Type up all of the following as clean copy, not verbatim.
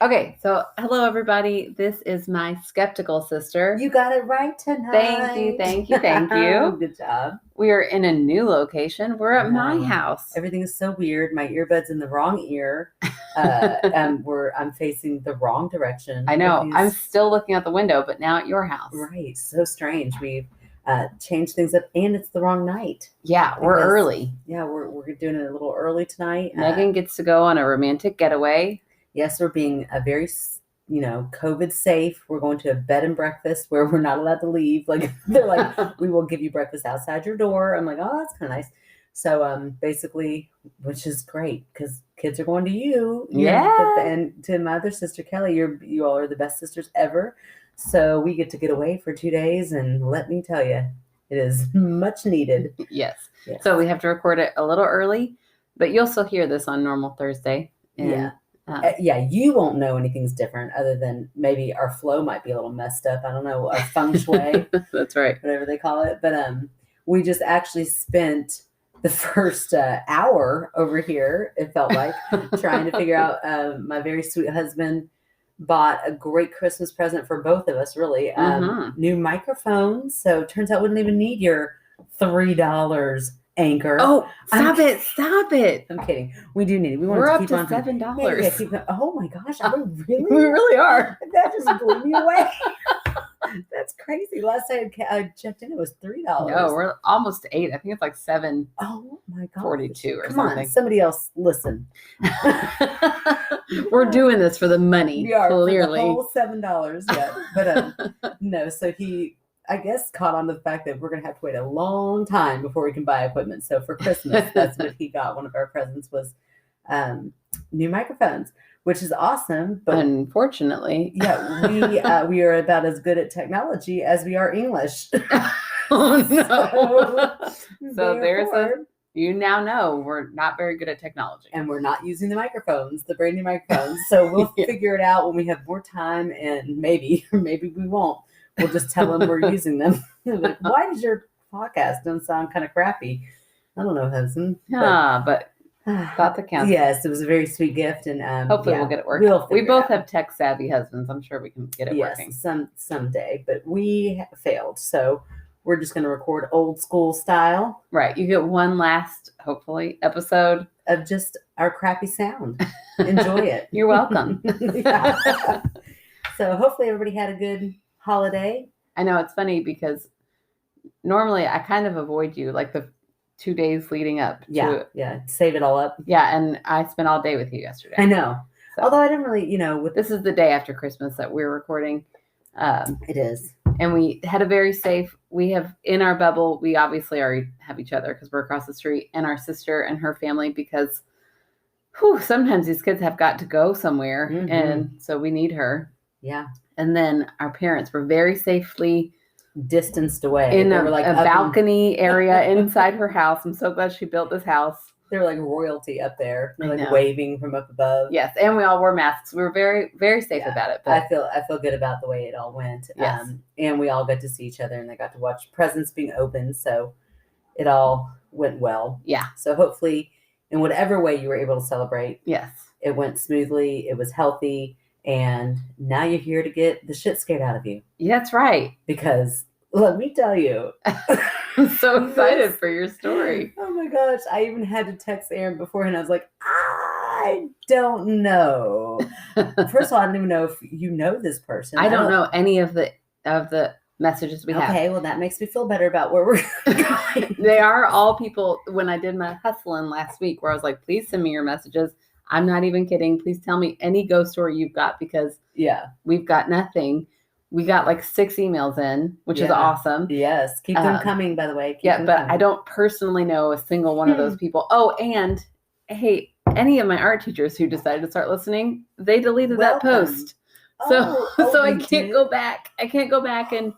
Okay, so hello everybody. This is my skeptical sister. You got it right tonight. Thank you. Good job. We are in a new location. We're at my house. Everything is so weird. My earbud's in the wrong ear. I'm facing the wrong direction. I know. I'm still looking out the window, but now at your house. Right. So strange. We've changed things up, and it's the wrong night. Yeah, we're early. Yeah, we're doing it a little early tonight. Megan gets to go on a romantic getaway. Yes, we're being a very, COVID safe. We're going to a bed and breakfast where we're not allowed to leave. Like they're like, we will give you breakfast outside your door. I'm like, oh, that's kind of nice. So basically, which is great because kids are going to you. Yeah. And to my other sister, Kelly, you all are the best sisters ever. So we get to get away for 2 days. And let me tell you, it is much needed. Yes. So we have to record it a little early, but you'll still hear this on normal Thursday. And, you won't know anything's different other than maybe our flow might be a little messed up. I don't know, our feng shui. That's right. Whatever they call it. But we just actually spent the first hour over here, it felt like, trying to figure out. My very sweet husband bought a great Christmas present for both of us, really. New microphones. So it turns out we didn't even need your $3 Anchor. Oh, stop it. I'm kidding. We do need it. We're up to $7. Yeah, oh my gosh, are we really? We really are. That just blew me away. That's crazy. Last time I checked in, it was $3. No, we're almost to $8. I think it's like $7. Oh my God. 42 or Come something. On, somebody else listen. We're doing this for the money. We are, clearly. For the whole $7. Yeah. But no, so he, I guess, caught on to the fact that we're going to have to wait a long time before we can buy equipment. So for Christmas, that's what he got. One of our presents was new microphones, which is awesome. But unfortunately, we are about as good at technology as we are English. Oh no! So there's you now know we're not very good at technology, and we're not using the microphones, the brand new microphones. So we'll figure it out when we have more time, and maybe we won't. We'll just tell them we're using them. Like, why does your podcast don't sound kind of crappy? I don't know, husband. But thought that counts. Yes, it was a very sweet gift, and hopefully we'll get it working. We both have tech savvy husbands. I'm sure we can get it working. Someday, but we failed. So we're just going to record old school style. Right. You get one last, hopefully, episode of just our crappy sound. Enjoy it. You're welcome. So hopefully everybody had a good holiday. I know it's funny because normally I kind of avoid you like the 2 days leading up. Save it all up. Yeah, and I spent all day with you yesterday. I know. So, although I didn't really, this is the day after Christmas that we're recording. It is. And we had a very safe, we have in our bubble, we obviously already have each other because we're across the street, and our sister and her family because sometimes these kids have got to go somewhere. Mm-hmm. And so we need her. Yeah. And then our parents were very safely distanced away in a balcony area inside her house. I'm so glad she built this house. They're like royalty up there. They're like waving from up above. Yes, and we all wore masks. We were very, very safe about it. But I feel good about the way it all went. Yes. And we all got to see each other, and they got to watch presents being opened. So it all went well. Yeah. So hopefully, in whatever way you were able to celebrate, yes, it went smoothly. It was healthy. And now you're here to get the shit scared out of you. Yeah, that's right. Because let me tell you. I'm so excited for your story. Oh my gosh. I even had to text Erin beforehand. I was like, I don't know. First of all, I don't even know if you know this person. I don't know any of the messages we have. Okay, well, that makes me feel better about where we're going. They are all people. When I did my hustling last week where I was like, please send me your messages. I'm not even kidding. Please tell me any ghost story you've got because we've got nothing. We got like 6 emails in, which is awesome. Yes. Keep them coming, by the way. But coming. I don't personally know a single one of those people. Oh, and hey, any of my art teachers who decided to start listening, they deleted that post. So I can't go back. I can't go back and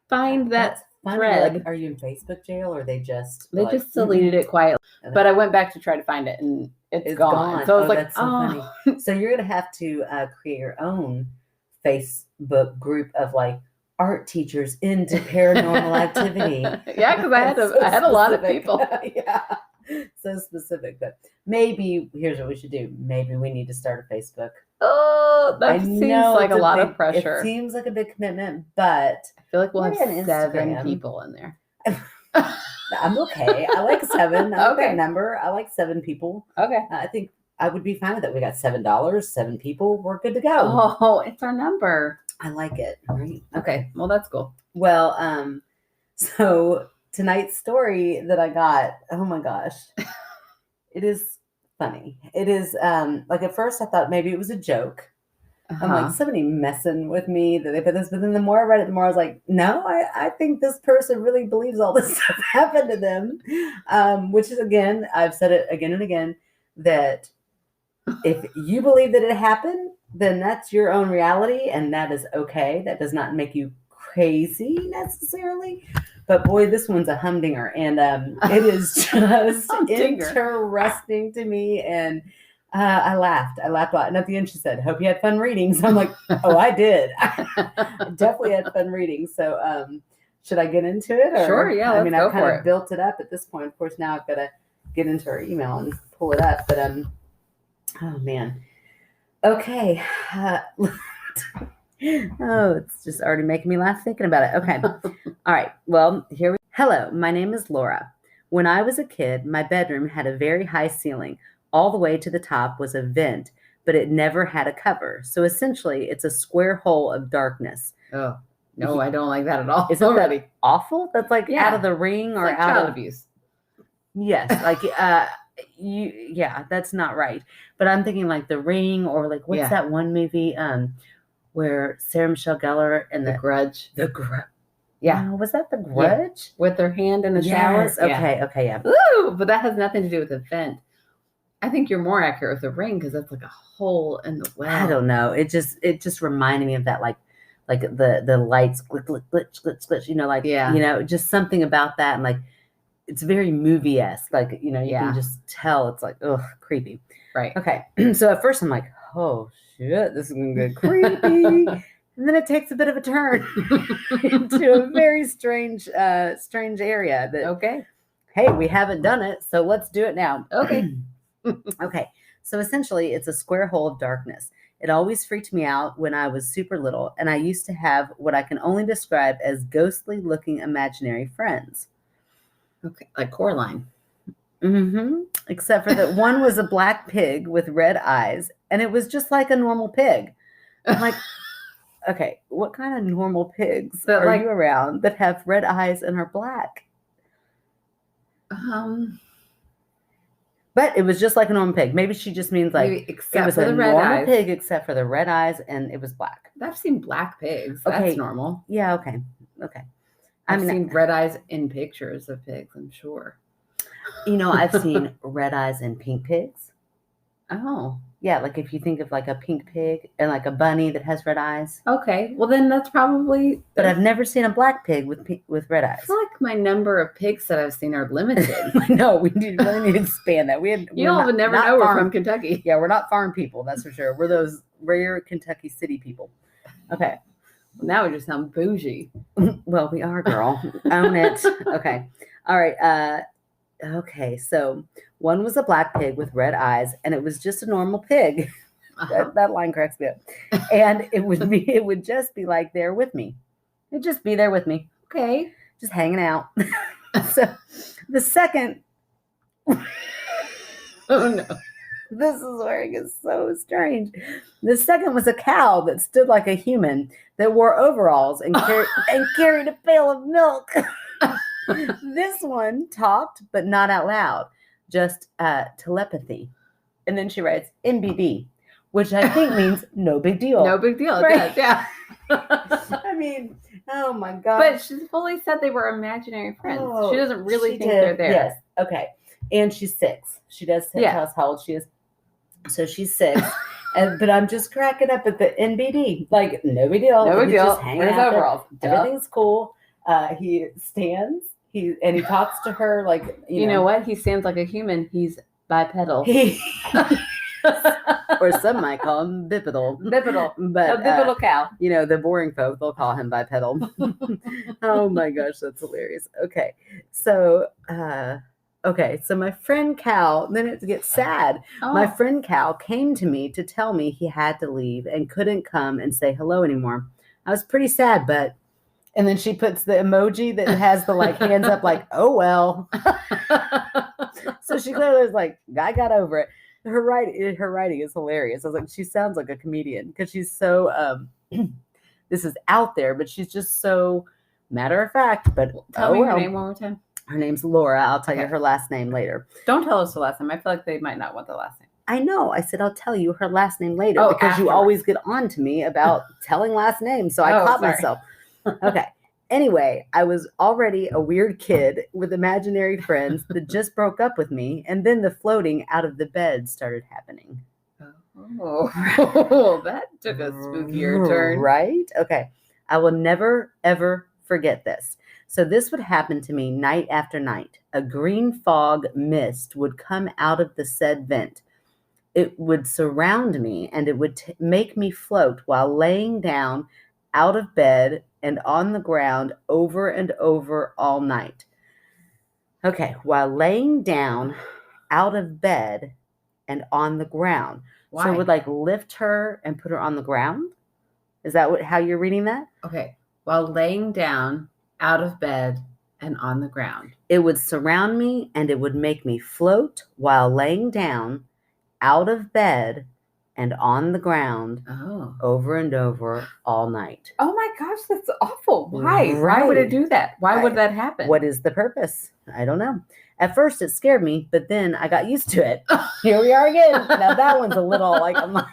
find that thread. Like, are you in Facebook jail or they just just deleted it quietly? But I went back to try to find it and it's gone. So I was like, that's so funny. So you're going to have to create your own Facebook group of like art teachers into paranormal activity. Yeah, because I had a lot of people. Yeah. So specific. But maybe here's what we should do. Maybe we need to start a Facebook Oh, that seems like a lot of pressure. It seems like a big commitment, but I feel like we'll have on 7 Instagram. people in there. I'm okay. I like 7. I like Okay. that number. I like 7 people. Okay. I think I would be fine with it. We got $7, 7 people. We're good to go. Oh, it's our number. I like it. Right. Okay. Well, that's cool. Well, so tonight's story that I got, oh my gosh, it is funny. It is like at first I thought maybe it was a joke. I'm like, somebody messing with me that they put this, but then the more I read it, the more I was like, no, I think this person really believes all this stuff happened to them. Which is, again, I've said it again and again, that if you believe that it happened, then that's your own reality, and that is okay. That does not make you crazy necessarily. But boy, this one's a humdinger, and it is just interesting to me. And I laughed a lot. And at the end, she said, "Hope you had fun reading." So I'm like, "Oh, I did. I definitely had fun reading." So should I get into it? Or, sure. Yeah. I mean, I've kind of built it up at this point. Of course, now I've got to get into her email and pull it up. But oh man. Okay. Oh, it's just already making me laugh thinking about it. Okay. All right. Well, Hello, my name is Laura. When I was a kid, my bedroom had a very high ceiling. All the way to the top was a vent, but it never had a cover. So essentially, it's a square hole of darkness. Oh, no, I don't like that at all. Isn't that awful? That's like out of the ring or like out child of abuse. Yes, like that's not right. But I'm thinking like The Ring, or like what's that one movie where Sarah Michelle Gellar and The Grudge. The Grudge. Yeah. Was that The Grudge? Yeah. With their hand in the shower? Okay, yeah. Ooh, but that has nothing to do with the vent. I think you're more accurate with The Ring because that's like a hole in the well. I don't know. It just reminded me of that, like the lights glitch, like just something about that, and like it's very movie-esque. Like, you can just tell it's like, ugh, creepy. Right. Okay. So at first I'm like, oh shit, this is gonna get creepy. And then it takes a bit of a turn into a very strange area that, okay, hey, we haven't done it, so let's do it now. Okay. Okay. So essentially it's a square hole of darkness. It always freaked me out when I was super little, and I used to have what I can only describe as ghostly looking imaginary friends. Okay. Like Coraline. Mm-hmm. Except for that one was a black pig with red eyes, and it was just like a normal pig. I'm like, okay, what kind of normal pigs are you around that have red eyes and are black? But it was just like a normal pig. Maybe she just means like it was a normal pig except for the red eyes, and it was black. I've seen black pigs. Okay. That's normal. Yeah, okay. I've seen red eyes in pictures of pigs, I'm sure. I've seen red eyes in pink pigs. Oh. Yeah, like if you think of like a pink pig and like a bunny that has red eyes. Okay, well then that's probably... But I've never seen a black pig with red eyes. I feel like my number of pigs that I've seen are limited. No, we really need to expand that. You'll never know we're from Kentucky. Yeah, we're not farm people, that's for sure. We're those rare Kentucky city people. Okay. Now we just sound bougie. Well, we are, girl. Own it. Okay. All right. Okay, so one was a black pig with red eyes, and it was just a normal pig. That line cracks me up. And it would just be like there with me. It'd just be there with me. Okay, just hanging out. So the second, oh no, this is where it gets so strange. The second was a cow that stood like a human that wore overalls and carried a pail of milk. This one talked, but not out loud, just telepathy. And then she writes NBD, which I think means no big deal. No big deal. Right? It does, yeah. I mean, oh my God. But she fully said they were imaginary friends. She doesn't really think they're there. Yes. Okay. And she's 6. She does tell us how old she is. So she's 6. But I'm just cracking up at the NBD. Like, no big deal. No big deal. Just hanging out overalls. Everything's cool. He stands. He talks to her like you know what? He stands like a human. He's bipedal. Or some might call him bipedal. Bipedal. But a bipedal cow. The boring folk, they'll call him bipedal. Oh my gosh, that's hilarious. Okay. So Okay, so my friend Cal, then it gets sad. My friend Cal came to me to tell me he had to leave and couldn't come and say hello anymore. I was pretty sad, but, and then she puts the emoji that has the like hands up like, oh, well. So she clearly was like, I got over it. Her writing is hilarious. I was like, she sounds like a comedian because she's so, this is out there, but she's just so matter of fact. But tell me her name one more time. Her name's Laura. I'll tell you her last name later. Don't tell us the last name. I feel like they might not want the last name. I know. I said I'll tell you her last name later because afterwards. You always get on to me about telling last names. So I caught myself. Okay. Anyway, I was already a weird kid with imaginary friends that just broke up with me. And then the floating out of the bed started happening. Oh, that took a spookier turn. Right? Okay. I will never, ever forget this. So this would happen to me night after night. A green fog mist would come out of the said vent. It would surround me and it would make me float while laying down out of bed and on the ground over and over all night. Okay, while laying down out of bed and on the ground. Why? So it would like lift her and put her on the ground? Is that how you're reading that? Okay, while laying down out of bed and on the ground. It would surround me and it would make me float while laying down out of bed and on the ground over and over all night. Oh my gosh, that's awful. Why? Right. Why would it do that? Why would that happen? What is the purpose? I don't know. At first it scared me, but then I got used to it. Here we are again. Now that one's a little like, I'm like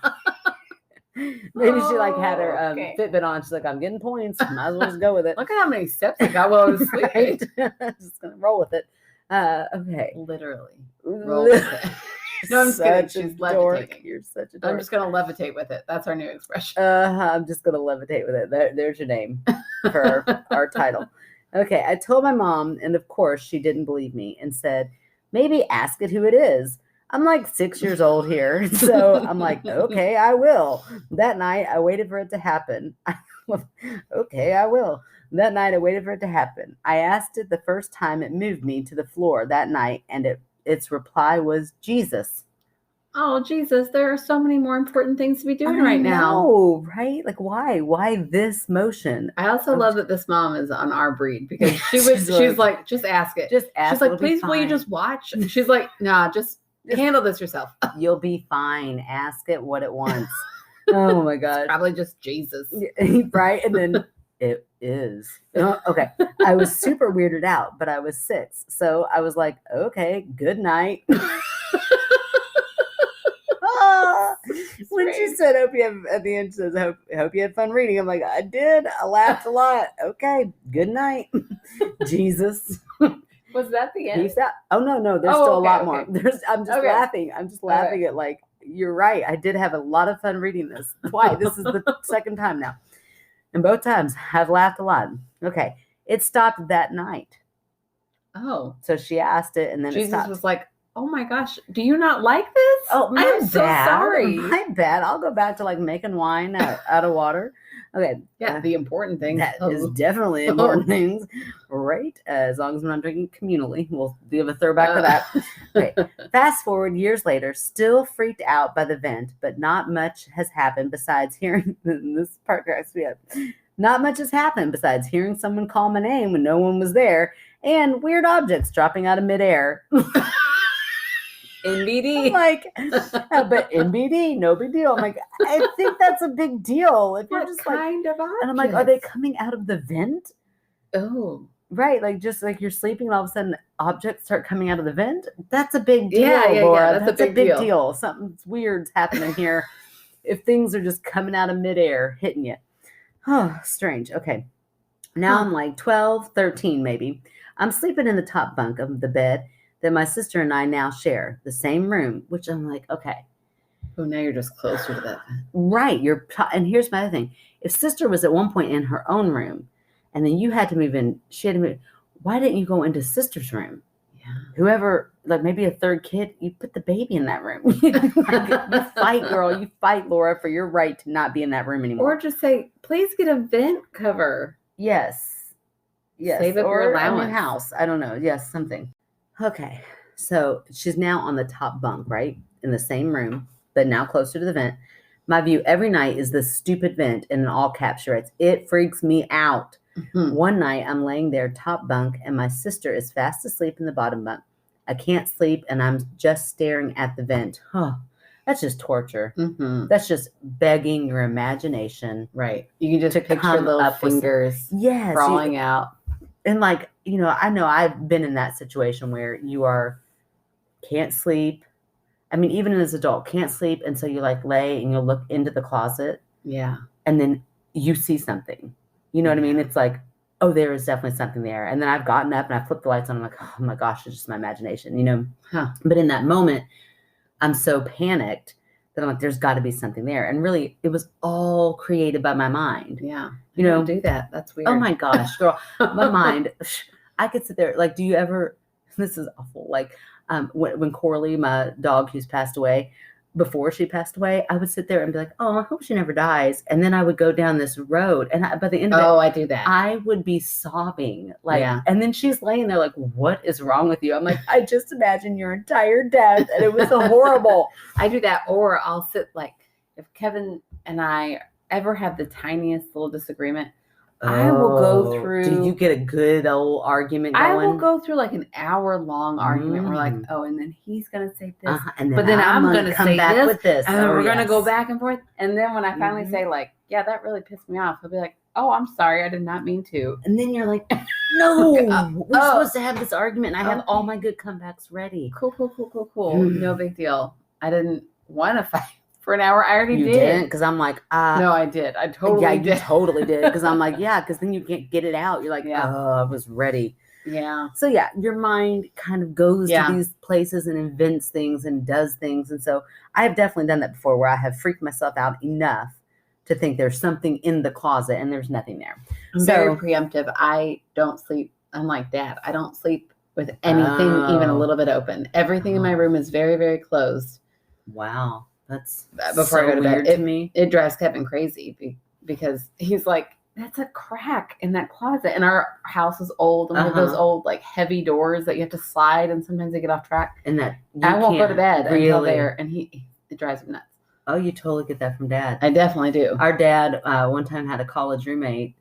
maybe she like had her Fitbit on. She's like, I'm getting points. Might as well just go with it. Look at how many steps I got while I was sleeping. Just gonna roll with it. Okay. Literally. Roll with it. No, I'm just kidding. She's levitating. You're such a dork. I'm just gonna levitate with it. That's our new expression. I'm just gonna levitate with it. There's your name for our title. Okay, I told my mom, and of course she didn't believe me and said, maybe ask it who it is. I'm like 6 years old here, so I'm like, okay, I will. That night, I waited for it to happen. Okay, I will. That night, I waited for it to happen. I asked it the first time it moved me to the floor that night, and its reply was Jesus. Oh, Jesus, there are so many more important things to be doing right now. Oh, right? Like, why? Why this motion? I also love that this mom is on our breed because she's like, just ask it. Just ask. She's like, please, will you just watch? And she's like, nah, just handle this yourself. You'll be fine. Ask it what it wants. Oh my God. It's probably just Jesus. Right? And then it is. Okay. I was super weirded out, but I was 6. So I was like, okay, good night. When she said, hope you have, at the end, she says, hope you had fun reading. I'm like, I did. I laughed a lot. Okay, good night. Jesus. Was that the end? Peace out. Oh, no. There's still a lot more. I'm just laughing. I'm just laughing at like, you're right. I did have a lot of fun reading this. Why? This is the second time now. And both times I've laughed a lot. Okay. It stopped that night. Oh. So she asked it and then Jesus it stopped. Was like, oh my gosh, do you not like this? Oh, I'm so sorry. My bad. I'll go back to like making wine out of water. Okay. Yeah, the important things. That is definitely important things. Right. As long as I'm not drinking communally. We'll give a throwback to that. Okay. Fast forward years later, still freaked out by the vent, but not much has happened besides hearing this part cracks me up. Not much has happened besides hearing someone call my name when no one was there and weird objects dropping out of midair. NBD. I'm like, but NBD, no big deal. I'm like, I think that's a big deal. If you're just kind of objects? And I'm like, are they coming out of the vent? Oh. Right, like just like you're sleeping and all of a sudden objects start coming out of the vent. That's a big deal, yeah, Laura. Yeah, that's a big deal. Something weird's happening here. If things are just coming out of midair, hitting you. Oh, strange. Okay. Now I'm like 12, 13 maybe. I'm sleeping in the top bunk of the bed that my sister and I now share, the same room, which I'm like, okay. Oh, now you're just closer to that. Right. And here's my other thing. If sister was at one point in her own room and then you had to move in, she had to move, why didn't you go into sister's room? Yeah. Whoever, like maybe a third kid, you put the baby in that room. You fight, girl. You fight, Laura, for your right to not be in that room anymore. Or just say, please get a vent cover. Yes. Save up your allowance. A new house. I don't know. Yes, something. Okay. So she's now on the top bunk, right? In the same room, but now closer to the vent. My view every night is this stupid vent, and in all caps she writes, "It freaks me out." Mhm. One night I'm laying there top bunk and my sister is fast asleep in the bottom bunk. I can't sleep and I'm just staring at the vent. Huh. That's just torture. Mhm. That's just begging your imagination. Right. You can just to picture come little up with fingers Yes. crawling out. And like, I know I've been in that situation where you can't sleep. I mean, even as an adult, can't sleep. And so you like lay and you look into the closet. Yeah. And then you see something. You know what I mean? It's like, oh, there is definitely something there. And then I've gotten up and I flipped the lights on. I'm like, oh my gosh, it's just my imagination, Huh. But in that moment, I'm so panicked that I'm like, there's got to be something there. And really, it was all created by my mind. Yeah. You know, do that. That's weird. Oh my gosh, girl, my mind. I could sit there. Like, do you ever? This is awful. Like, when Corley, my dog who's passed away, before she passed away, I would sit there and be like, oh, I hope she never dies. And then I would go down this road, and by the end of it, I do that. I would be sobbing. Like, and then she's laying there like, what is wrong with you? I'm like, I just imagined your entire death, and it was horrible. I do that, or I'll sit like, if Kevin and I ever have the tiniest little disagreement, I will go through. Do you get a good old argument going? I will go through like an hour-long argument. We're like, oh, and then he's gonna say this, but then I'm gonna come say back with this, and then we're gonna go back and forth. And then when I finally say like, yeah, that really pissed me off, he'll be like, oh, I'm sorry, I did not mean to. And then you're like, no, we're supposed to have this argument, and I have all my good comebacks ready. Cool. No big deal. I didn't want to fight for an hour. I already did. Didn't? Because I'm like, no, I did. I totally did. You totally did. Because I'm like, because then you can't get it out. You're like, oh, I was ready. Yeah. So your mind kind of goes to these places and invents things and does things. And so I have definitely done that before, where I have freaked myself out enough to think there's something in the closet and there's nothing there. I'm very preemptive. I don't sleep. I'm like Dad. I don't sleep with anything even a little bit open. Everything in my room is very, very closed. Wow. That's before I go to bed. To me. It drives Kevin crazy because he's like, that's a crack in that closet. And our house is old, and we have those old like heavy doors that you have to slide, and sometimes they get off track. And that I won't go to bed until there, and it drives me nuts. Oh, you totally get that from Dad. I definitely do. Our dad one time had a college roommate.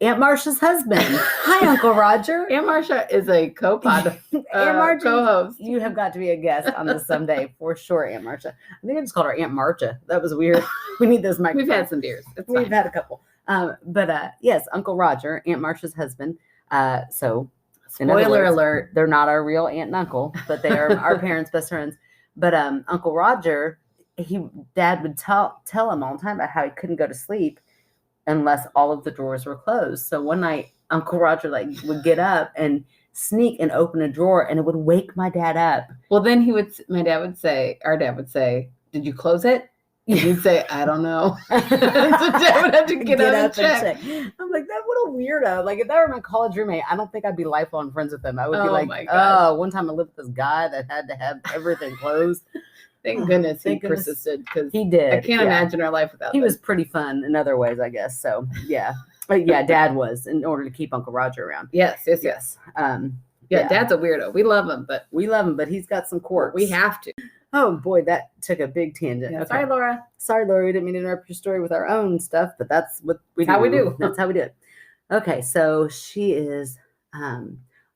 Aunt Marcia's husband. Hi, Uncle Roger. Aunt Marcia is a co-pod co-host. You have got to be a guest on this someday for sure, Aunt Marcia. I think I just called her Aunt Marcia. That was weird. We need those microphones. We've had some beers. We've had a couple. But yes, Uncle Roger, Aunt Marcia's husband. So, spoiler alert, they're not our real aunt and uncle, but they are our parents' best friends. But Uncle Roger, Dad would tell him all the time about how he couldn't go to sleep unless all of the drawers were closed. So one night, Uncle Roger would get up and sneak and open a drawer, and it would wake my dad up. Well, then our dad would say, did you close it? You'd say, I don't know. So Dad would have to get up and check. I'm like, what a weirdo. Like, if that were my college roommate, I don't think I'd be lifelong friends with him. I would be like, oh, one time I lived with this guy that had to have everything closed. Thank goodness he persisted, because he did. I can't imagine our life without him. He was pretty fun in other ways, I guess. So, yeah. But yeah, Dad was, in order to keep Uncle Roger around. Yes. Dad's a weirdo. We love him, but he's got some quirks. We have to. Oh boy, that took a big tangent. Yeah, okay. Sorry, Laura. We didn't mean to interrupt your story with our own stuff, but that's what we do. How we do. That's how we do it. Okay, so she is.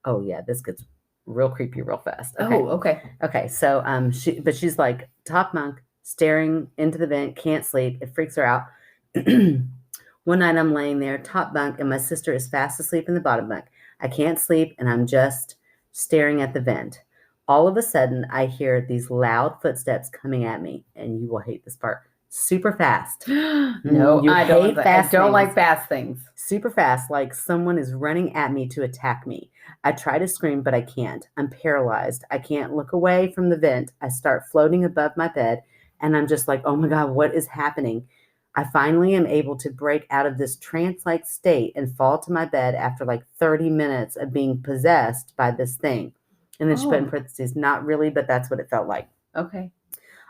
Oh yeah, this gets real creepy real fast. Okay. Oh, okay. Okay, so she's like top monk, staring into the vent, can't sleep. It freaks her out. One night I'm laying there, top bunk, and my sister is fast asleep in the bottom bunk. I can't sleep, and I'm just staring at the vent. All of a sudden, I hear these loud footsteps coming at me, and you will hate this part. Super fast. No, I don't like fast things. Super fast, like someone is running at me to attack me. I try to scream, but I can't. I'm paralyzed. I can't look away from the vent. I start floating above my bed, and I'm just like, oh my God, what is happening? I finally am able to break out of this trance-like state and fall to my bed after like 30 minutes of being possessed by this thing. And then she put in parentheses, not really, but that's what it felt like. Okay.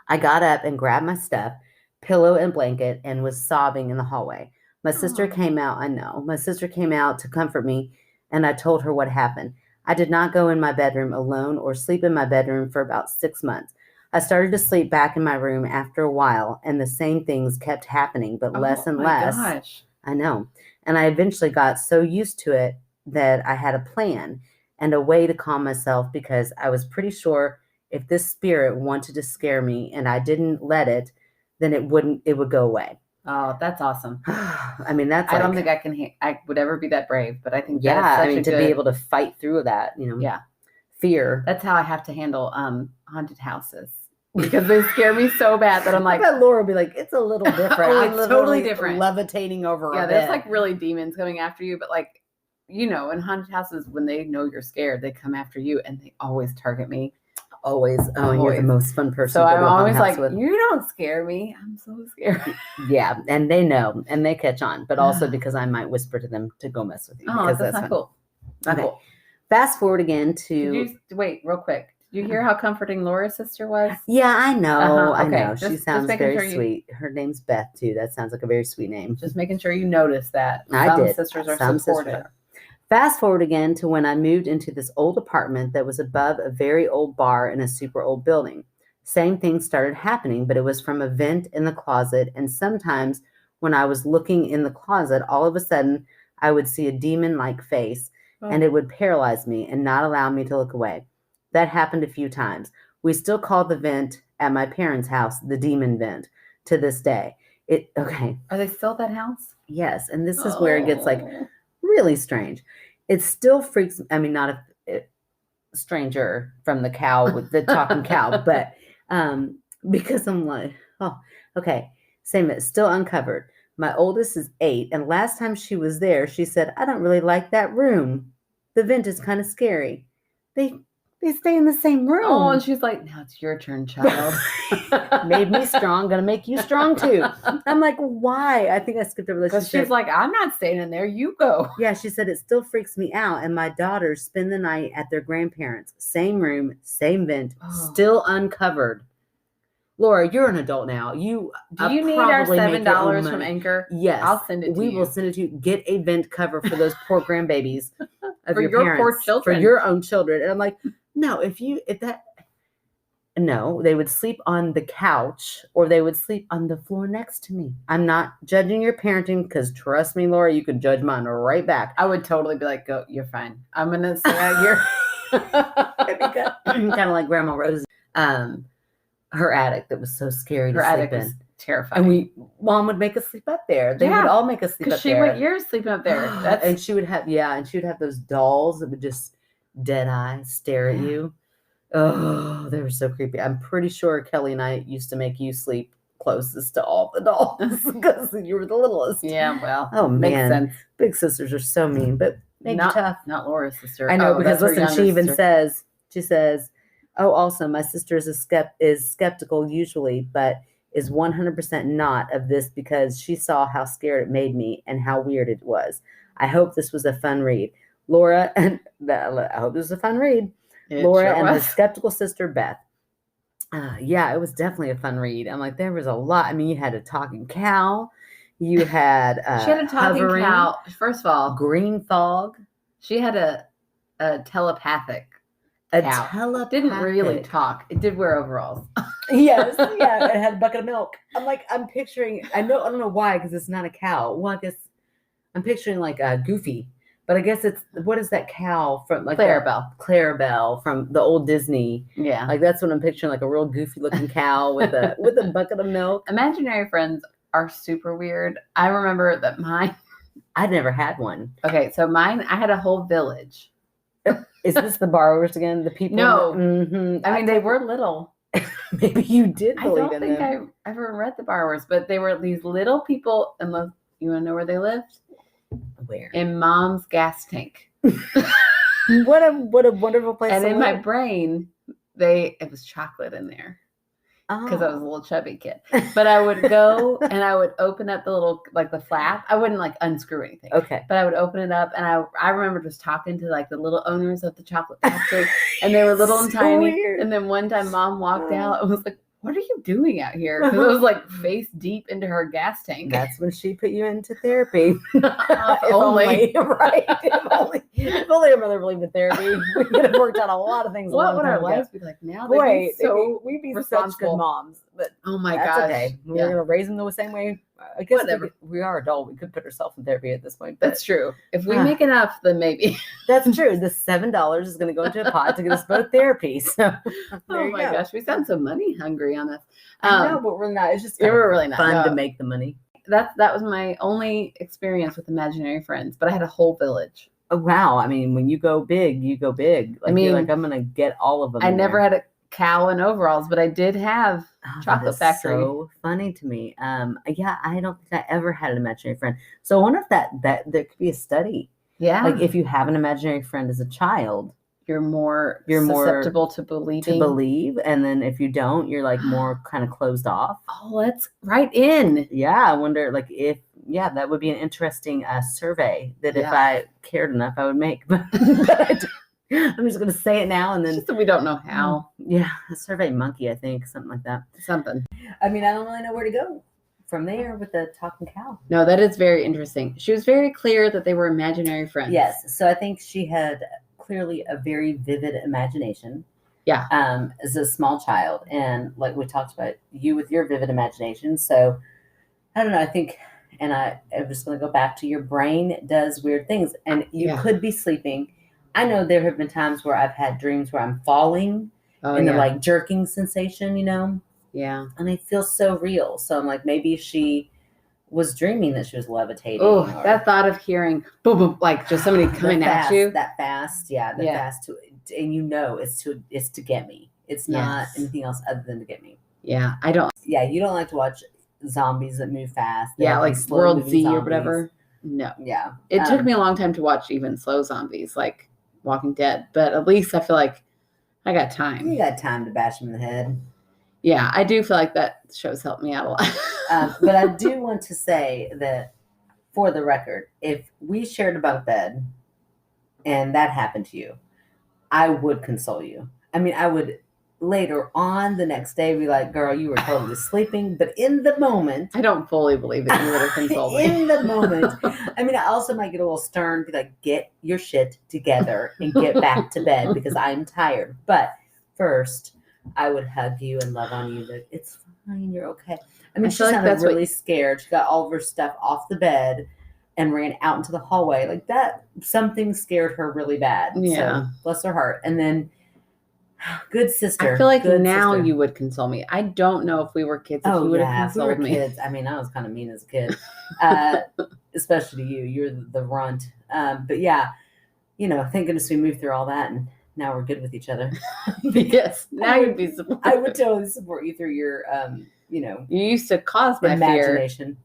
I got up and grabbed my stuff, pillow and blanket, and was sobbing in the hallway. My sister came out. I know. My sister came out to comfort me, and I told her what happened. I did not go in my bedroom alone or sleep in my bedroom for about 6 months. I started to sleep back in my room after a while, and the same things kept happening, but less and less. Gosh. I know. And I eventually got so used to it that I had a plan and a way to calm myself, because I was pretty sure if this spirit wanted to scare me and I didn't let it, then it would go away. Oh, that's awesome. I mean, that's I don't think I would ever be that brave, but I think yeah, that's such I mean, a to good, be able to fight through that, yeah, fear. that's how I have to handle haunted houses, because they scare me so bad that I'm like, I bet Laura would be like, it's a little different. Oh, I'm it's totally literally different. levitating over yeah, a there's bed. like really demons coming after you, but like, in haunted houses, when they know you're scared, they come after you, and they always target me. Always. Oh, and you're the Always. most fun person So to go I'm to a haunted always house like, with. you don't scare me. I'm so scared. Yeah, and they know, and they catch on, but also because I might whisper to them to go mess with you. Oh, because that's not fun. cool. Not Okay. cool. Fast forward again to. Wait, real quick. Did you hear how comforting Laura's sister was? Yeah, I know. I Okay, know. She sounds very sweet. Her name's Beth too. That sounds like a very sweet name. Just making sure you notice that. I did. Sisters are Some supportive. sisters are. Fast forward again to when I moved into this old apartment that was above a very old bar in a super old building. Same thing started happening, but it was from a vent in the closet. And sometimes when I was looking in the closet, all of a sudden I would see a demon-like face, and it would paralyze me and not allow me to look away. That happened a few times. We still call the vent at my parents' house the demon vent to this day. Okay. Are they still at that house? Yes, and this is where it gets like really strange. It still freaks. I mean, not a stranger from the cow with the talking cow, but because I'm like, oh, okay, same. It's still uncovered. My oldest is 8, and last time she was there, she said, "I don't really like that room. The vent is kind of scary." They stay in the same room. Oh, and she's like, "Now it's your turn, child." Made me strong. Gonna make you strong too. I'm like, why? I think I skipped over this. Because she's like, "I'm not staying in there. You go." Yeah, she said it still freaks me out. And my daughters spend the night at their grandparents. Same room, same vent, still uncovered. Laura, you're an adult now. Do you need our $7 from Anchor? Yes, I'll send it to you. We will send it to you. Get a vent cover for those poor grandbabies of for your your parents, poor children, for your own children. And I'm like, no, no, they would sleep on the couch or they would sleep on the floor next to me. I'm not judging your parenting, because trust me, Laura, you could judge mine right back. I would totally be like, "Go, you're fine. I'm gonna stay out here." Kind of like Grandma Rose, her attic that was so scary to sleep in. Was terrifying. And Mom would make us sleep up there. They would all make us sleep up there. She went years sleeping up there. And she would have those dolls that would just dead eye stare at you. Oh, they were so creepy. I'm pretty sure Kelly and I used to make you sleep closest to all the dolls because you were the littlest. Yeah, well, man, makes sense. Big sisters are so mean, but maybe tough. Not Laura's sister. I know, because listen, she even says, "Oh, also, my sister is skeptical usually, but is 100% not of this because she saw how scared it made me and how weird it was. I hope this was a fun read, Laura." And I hope this was a fun read. Laura and her skeptical sister Beth. Yeah, it was definitely a fun read. I'm like, there was a lot. I mean, you had a talking cow. You had she had a talking cow. First of all, green fog. She had a telepathic. Telepathic. Didn't really talk. It did wear overalls. Yes, yeah. It had a bucket of milk. I'm picturing. I don't know why, because it's not a cow. Well, I guess I'm picturing like a Goofy. But I guess what is that cow from? Like Clarabelle from the old Disney. Yeah, like that's what I'm picturing, like a real goofy looking cow with a bucket of milk. Imaginary friends are super weird. I remember that mine. I'd never had one. Okay, so mine, I had a whole village. Is this the borrowers again? The people? No, mm-hmm. I mean they were little. Maybe you did believe in them. I don't think I ever read the borrowers, but they were these little people. Unless you want to know where they lived. Where? In Mom's gas tank. What a wonderful place. And in my brain, it was chocolate in there. Because I was a little chubby kid. But I would go and I would open up the little, like the flap. I wouldn't like unscrew anything. Okay. But I would open it up and I remember just talking to like the little owners of the chocolate factory. And they were little and tiny. Weird. And then one time Mom walked out and was like, what are you doing out here? Because it was like face deep into her gas tank. That's when she put you into therapy. If only. Right. If only a mother believed in therapy, we could have worked out a lot of things. What would our lives be like now? Boy, so we'd be such responsible. good moms. But oh my that's gosh. okay. We're going to raise them the same way. I guess we are adult. We could put ourselves in therapy at this point. But that's true. If we make enough, then maybe. That's true. The $7 is going to go into a pot to get us both therapy. So oh my gosh, we sound so money hungry on this. I know, but we're not. It's just we're really not fun to make the money. That was my only experience with imaginary friends, but I had a whole village. Oh, wow. I mean, when you go big, you go big. Like, you're like, I'm going to get all of them. I never had a cow in overalls, but I did have chocolate factory. So funny to me. Yeah, I don't think I ever had an imaginary friend. So I wonder if that there could be a study. Yeah. Like if you have an imaginary friend as a child, you're more susceptible to believing. And then if you don't, you're like more kind of closed off. Oh, let's write in. Yeah, I wonder like if that would be an interesting survey that if I cared enough, I would make. But I'm just going to say it now and then. Just that we don't know how. Yeah, a survey monkey, I think, something like that. Something. I mean, I don't really know where to go from there with the talking cow. No, that is very interesting. She was very clear that they were imaginary friends. Yes, so I think she had clearly a very vivid imagination. Yeah. As a small child, and like we talked about, you with your vivid imagination. So I don't know. I think, and I'm just going to go back to your brain does weird things, and you could be sleeping. I know there have been times where I've had dreams where I'm falling and the like jerking sensation, you know? Yeah. And it feels so real. So I'm like, maybe she was dreaming that she was levitating. Oh, that thought of hearing boom, boom, like just somebody coming at you. That fast. Yeah. Fast and you know, it's to get me. It's not anything else other than to get me. Yeah. I don't. Yeah. You don't like to watch zombies that move fast. Yeah. Like World Z or whatever. No. Yeah. It took me a long time to watch even slow zombies like Walking Dead, but at least I feel like I got time. You got time to bash them in the head. Yeah, I do feel like that show's helped me out a lot. But I do want to say that, for the record, if we shared a bunk bed and that happened to you, I would console you. I mean, I would later on the next day be like, girl, you were totally sleeping. But in the moment, I don't fully believe that you would have consoled me. In the moment. I mean, I also might get a little stern, be like, get your shit together and get back to bed because I'm tired. But first, I would hug you and love on you. Like, it's fine. You're okay. I mean, she sounded really scared. She got all of her stuff off the bed and ran out into the hallway. Like that, something scared her really bad. Yeah. So, bless her heart. And then, good sister. I feel like now you would console me. I don't know if we were kids if you would have consoled me. Kids. I mean, I was kind of mean as a kid, especially to you. You're the runt. But yeah, you know, thank goodness we moved through all that, and now we're good with each other. Yes, now you'd be supportive. I would totally support you through your, you know, you used to cause my imagination fear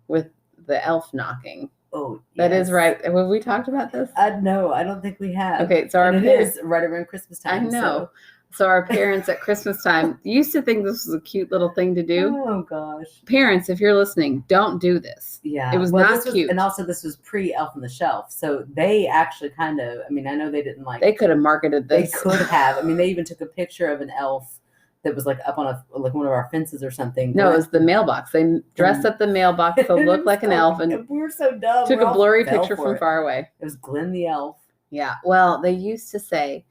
with the elf knocking. Oh, that is right. Have we talked about this? No, I don't think we have. Okay, so it is right around Christmas time. I know. So our parents at Christmas time used to think this was a cute little thing to do. Oh gosh. Parents, if you're listening, don't do this. Yeah. It was not cute. And also this was pre-Elf on the Shelf. So they actually kind of, I mean, I know they didn't like. They could have marketed this. They could have. I mean, they even took a picture of an elf that was like up on like one of our fences or something. No, it was the mailbox. They dressed up the mailbox to look like an elf, and we were so dumb. Took a blurry picture from far away. It was Glenn the elf. Yeah. Well, they used to say,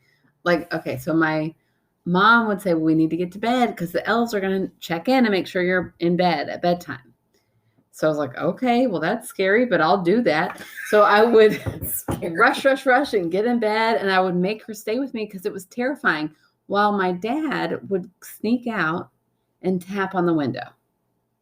like, okay, so my mom would say, well, we need to get to bed because the elves are going to check in and make sure you're in bed at bedtime. So I was like, okay, well, that's scary, but I'll do that. So I would rush and get in bed, and I would make her stay with me because it was terrifying, while my dad would sneak out and tap on the window.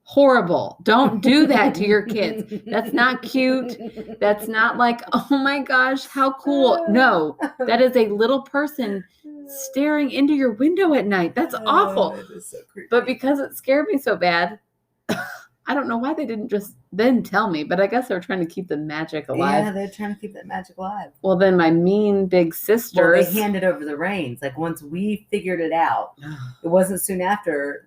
Horrible. Don't do that to your kids. That's not cute. That's not like, oh my gosh, how cool. No, that is a little person staring into your window at night. That's awful. That is so creepy. But because it scared me so bad, I don't know why they didn't just then tell me, but I guess they were trying to keep the magic alive. Yeah, they're trying to keep that magic alive. Well, then my mean big sisters. Well, they handed over the reins. Like once we figured it out, it wasn't soon after,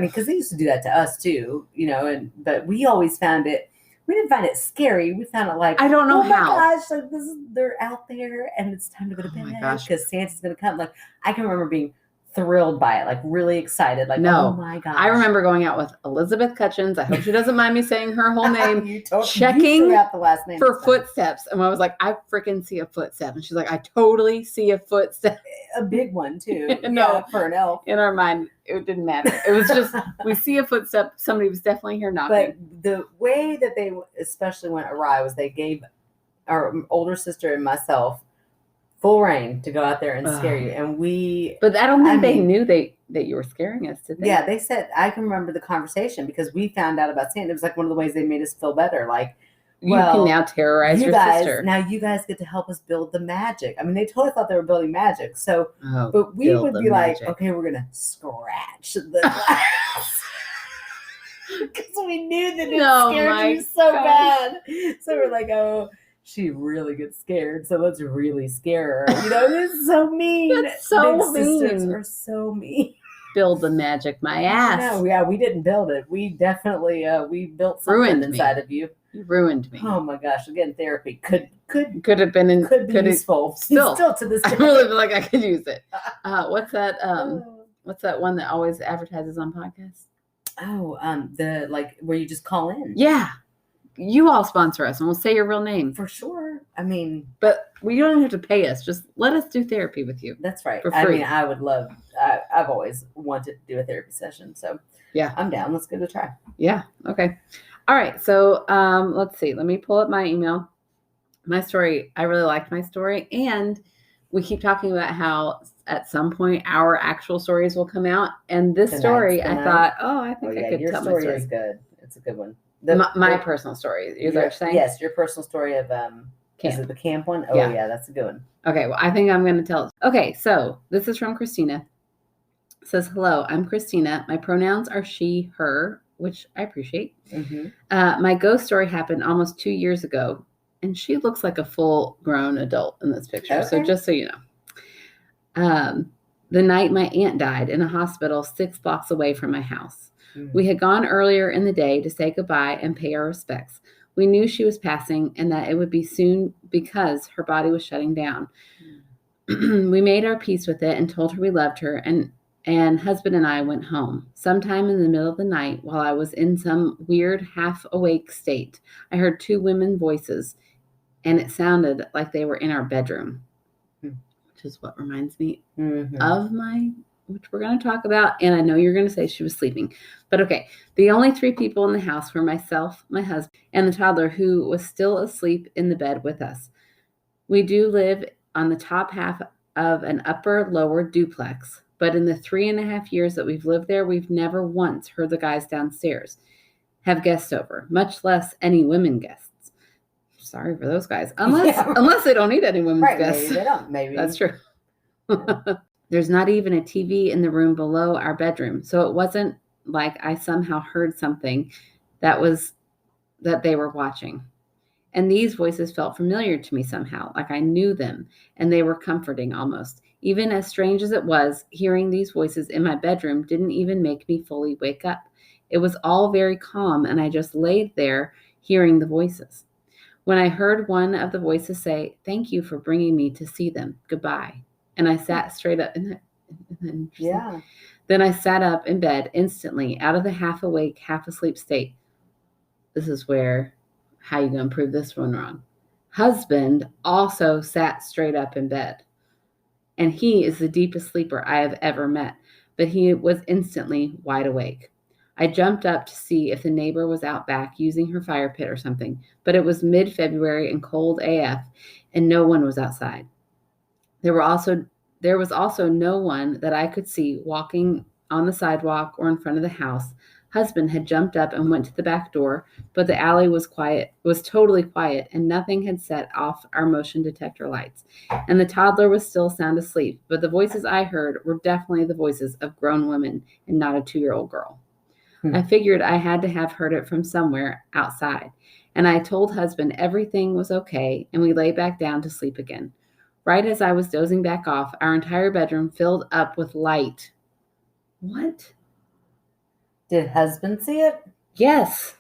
because they used to do that to us too, you know, but we always found it, we didn't find it scary. We found it like, I don't know how. Oh my gosh, like they're out there and it's time to go to bed because Santa's going to come. Like I can remember being thrilled by it, like really excited, like, No. oh my gosh. I remember going out with Elizabeth Cutchins. I hope she doesn't mind me saying her whole name. You checking threw out the last name for footsteps. And I was like, I freaking see a footstep. And she's like, I totally see a footstep. A big one too. No. Yeah, for an elf. In our mind, it didn't matter. It was just, we see a footstep. Somebody was definitely here knocking. But the way that they especially went awry was they gave our older sister and myself full reign to go out there and scare you. And But I don't think they knew that you were scaring us, did they? Yeah, they said, I can remember the conversation because we found out about Santa. It was like one of the ways they made us feel better. Like, you can now terrorize your sister. Now you guys get to help us build the magic. I mean, they totally thought they were building magic. So, Oh, but we would be magic. like, okay, we're going to scratch the glass. Because we knew that it scared you so bad. So we're like, oh, she really gets scared. So let's really scare her. You know, this is so mean. That's so Big sisters mean. are so mean. Build the magic, my ass. No, yeah, we didn't build it. We definitely we built something Ruined inside me. of you. You ruined me. Oh my gosh! Again, therapy could have been could be useful. Still to this day. I really feel like I could use it. What's that? What's that one that always advertises on podcasts? Oh, the like where you just call in. Yeah, you all sponsor us, and we'll say your real name for sure. I mean, but we don't have to pay us. Just let us do therapy with you. That's right. For free. I mean, I would love. I've always wanted to do a therapy session, so yeah, I'm down. Let's give it a try. Yeah. Okay. All right. So let's see. Let me pull up my email. My story. I really liked my story, and we keep talking about how at some point our actual stories will come out. And this story, I thought, I think I could tell my story. Your story is good. It's a good one. My personal story. Is that what you're saying? Yes, your personal story of camp. Is it the camp one? Oh yeah, that's a good one. Okay, well, I think I'm going to tell it. Okay, so this is from Christina. It says, hello, I'm Christina. My pronouns are she, her, which I appreciate. Mm-hmm. My ghost story happened almost 2 years ago, and she looks like a full-grown adult in this picture. Okay. So just so you know. The night my aunt died in a hospital 6 blocks away from my house. Mm-hmm. We had gone earlier in the day to say goodbye and pay our respects. We knew she was passing and that it would be soon because her body was shutting down. Mm-hmm. We made our peace with it and told her we loved her, and husband and I went home. Sometime in the middle of the night, while I was in some weird half-awake state, I heard 2 women voices, and it sounded like they were in our bedroom, which is what reminds me of which we're going to talk about, and I know you're going to say she was sleeping. But okay, the only 3 people in the house were myself, my husband, and the toddler who was still asleep in the bed with us. We do live on the top half of an upper-lower duplex, but in the 3.5 years that we've lived there, we've never once heard the guys downstairs have guests over, much less any women guests. Sorry for those guys, unless they don't need any women's guests. Maybe they don't. Maybe that's true. There's not even a TV in the room below our bedroom, so it wasn't like I somehow heard something that they were watching. And these voices felt familiar to me somehow, like I knew them, and they were comforting almost. Even as strange as it was, hearing these voices in my bedroom didn't even make me fully wake up. It was all very calm, and I just laid there hearing the voices. When I heard one of the voices say, "Thank you for bringing me to see them. Goodbye." And I sat straight up. Then I sat up in bed instantly, out of the half-awake, half-asleep state. This is how you going to prove this one wrong. Husband also sat straight up in bed. And he is the deepest sleeper I have ever met, but he was instantly wide awake. I jumped up to see if the neighbor was out back using her fire pit or something, but it was mid-February and cold AF, and no one was outside. There was also no one that I could see walking on the sidewalk or in front of the house. Husband had jumped up and went to the back door, but the alley was totally quiet, and nothing had set off our motion detector lights. And the toddler was still sound asleep, but the voices I heard were definitely the voices of grown women and not a 2-year-old girl. I figured I had to have heard it from somewhere outside, and I told husband everything was okay, and we lay back down to sleep again. Right as I was dozing back off, our entire bedroom filled up with light. What? Did husband see it? Yes.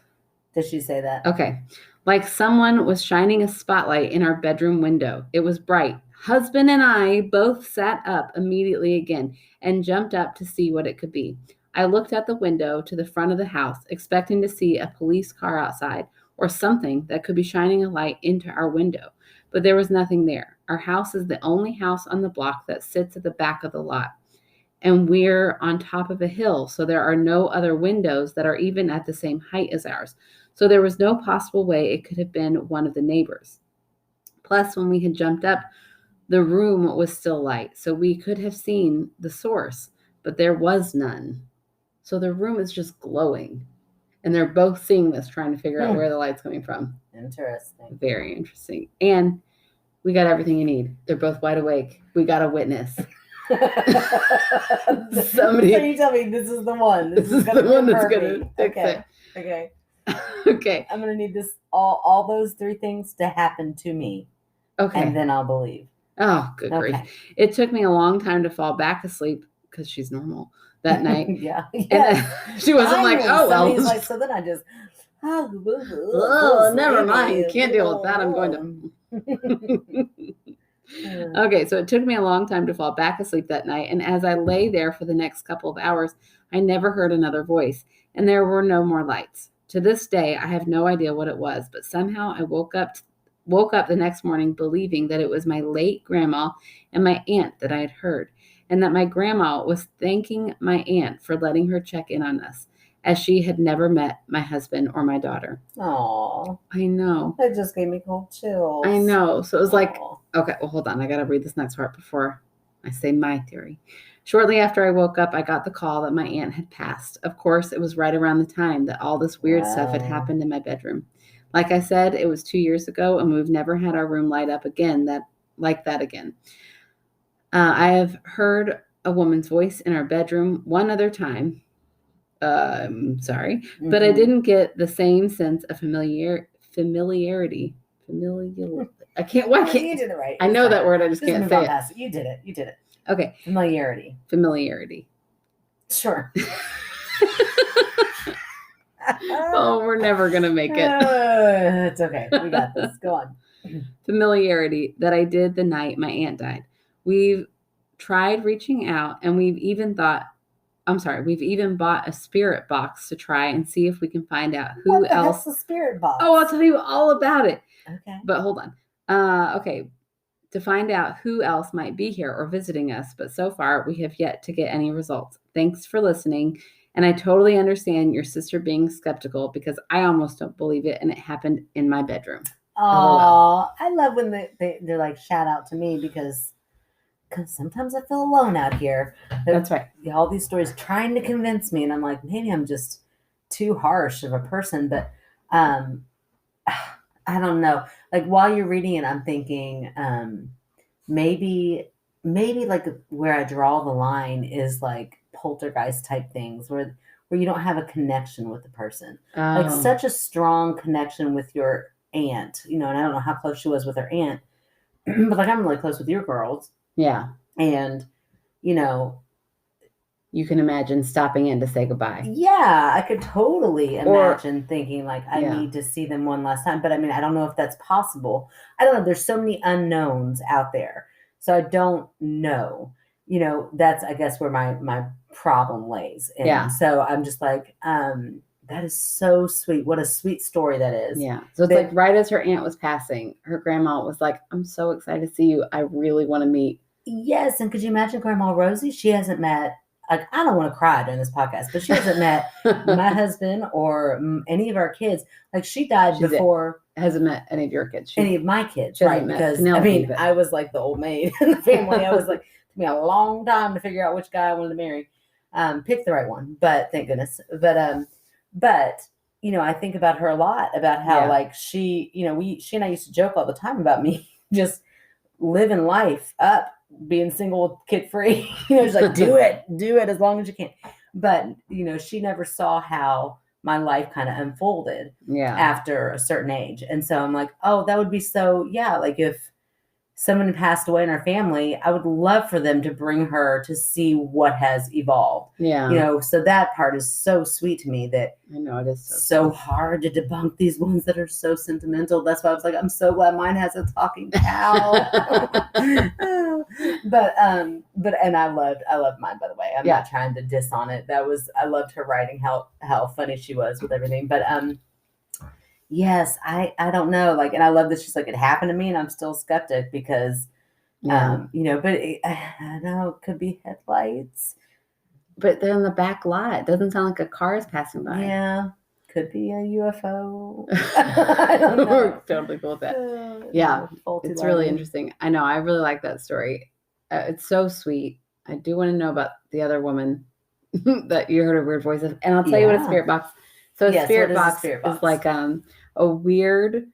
Did she say that? Okay. Like someone was shining a spotlight in our bedroom window. It was bright, Husband and I both sat up immediately again and jumped up to see what it could be. I looked out the window to the front of the house, expecting to see a police car outside or something that could be shining a light into our window, but there was nothing there. Our house is the only house on the block that sits at the back of the lot, and we're on top of a hill, so there are no other windows that are even at the same height as ours. So there was no possible way it could have been one of the neighbors. Plus, when we had jumped up, the room was still light, so we could have seen the source, but there was none. So the room is just glowing. And they're both seeing this, trying to figure out where the light's coming from. Interesting. Very interesting. And we got everything you need. They're both wide awake. We got a witness. Somebody. So you tell me this is the one. This is the one that's going to fix it. Okay. Okay. I'm going to need this all those 3 things to happen to me. Okay. And then I'll believe. Oh, good grief. It took me a long time to fall back asleep because she's normal that night. Yeah. And she wasn't like, oh, well. Like, so then I just, never mind. Can't deal with that. I'm going to. Okay, so it took me a long time to fall back asleep that night. And as I lay there for the next couple of hours, I never heard another voice. And there were no more lights. To this day, I have no idea what it was. But somehow I woke up the next morning believing that it was my late grandma and my aunt that I had heard, and that my grandma was thanking my aunt for letting her check in on us, as she had never met my husband or my daughter. Aww. I know. That just gave me cold chills. I know. So it was like, okay, well, hold on. I got to read this next part before I say my theory. Shortly after I woke up, I got the call that my aunt had passed. Of course, it was right around the time that all this weird stuff had happened in my bedroom. Like I said, it was 2 years ago, and we've never had our room light up again like that again. I have heard a woman's voice in our bedroom one other time. Sorry, but I didn't get the same sense of familiarity. I can't. Why can't you did it right? I know that word. I just can't say it. You did it. Okay. Familiarity. Sure. Oh, we're never gonna make it. It's okay. We got this. Go on. Familiarity that I did the night my aunt died. We've tried reaching out, and we've even bought a spirit box to try and see if we can find out who else. What's the spirit box? Oh, I'll tell you all about it. Okay. But hold on. Okay. To find out who else might be here or visiting us, but so far we have yet to get any results. Thanks for listening. And I totally understand your sister being skeptical because I almost don't believe it, and it happened in my bedroom. Oh, I love when they're like, shout out to me because sometimes I feel alone out here. That's right. All these stories trying to convince me, and I'm like, maybe I'm just too harsh of a person, but I don't know. Like while you're reading it, I'm thinking maybe like where I draw the line is like poltergeist type things where you don't have a connection with the person. Like such a strong connection with your aunt, and I don't know how close she was with her aunt, but like I'm really close with your girls. Yeah. And, you can imagine stopping in to say goodbye. Yeah, I could totally imagine thinking like, I need to see them one last time. But I mean, I don't know if that's possible. I don't know. There's so many unknowns out there. So I don't know. That's, I guess, where my problem lays. And so I'm just like, that is so sweet. What a sweet story that is. Yeah. So it's like right as her aunt was passing, her grandma was like, I'm so excited to see you. I really want to meet. Yes. And could you imagine Grandma Rosie? She hasn't met, like, I don't want to cry during this podcast, but she hasn't met my husband or any of our kids. Like she died before. Hasn't met any of your kids. Any of my kids. Right. Because I was like the old maid in the family. I was like, it took me a long time to figure out which guy I wanted to marry. Pick the right one, but thank goodness. But, I think about her a lot, about how like she and I used to joke all the time about me just living life up, being single, kid free. She's like, do it as long as you can. But, she never saw how my life kind of unfolded after a certain age. And so I'm like, oh, that would be so, like if someone passed away in our family, I would love for them to bring her to see what has evolved. Yeah. So that part is so sweet to me that I know it is so hard to debunk these ones that are so sentimental. That's why I was like, I'm so glad mine has a talking cow. but and I loved mine, by the way. I'm not trying to diss on it. I loved her writing, how funny she was with everything. But yes, I don't know. Like, and I love that she's like, it happened to me, and I'm still skeptic because, but I know it could be headlights. But they're in the back lot. It doesn't sound like a car is passing by. Yeah, could be a UFO. I don't know. We're totally cool with that. Yeah, it's really interesting. I know. I really like that story. It's so sweet. I do want to know about the other woman that you heard her weird voice of, and I'll tell you what a spirit box. So a spirit box is like a weird.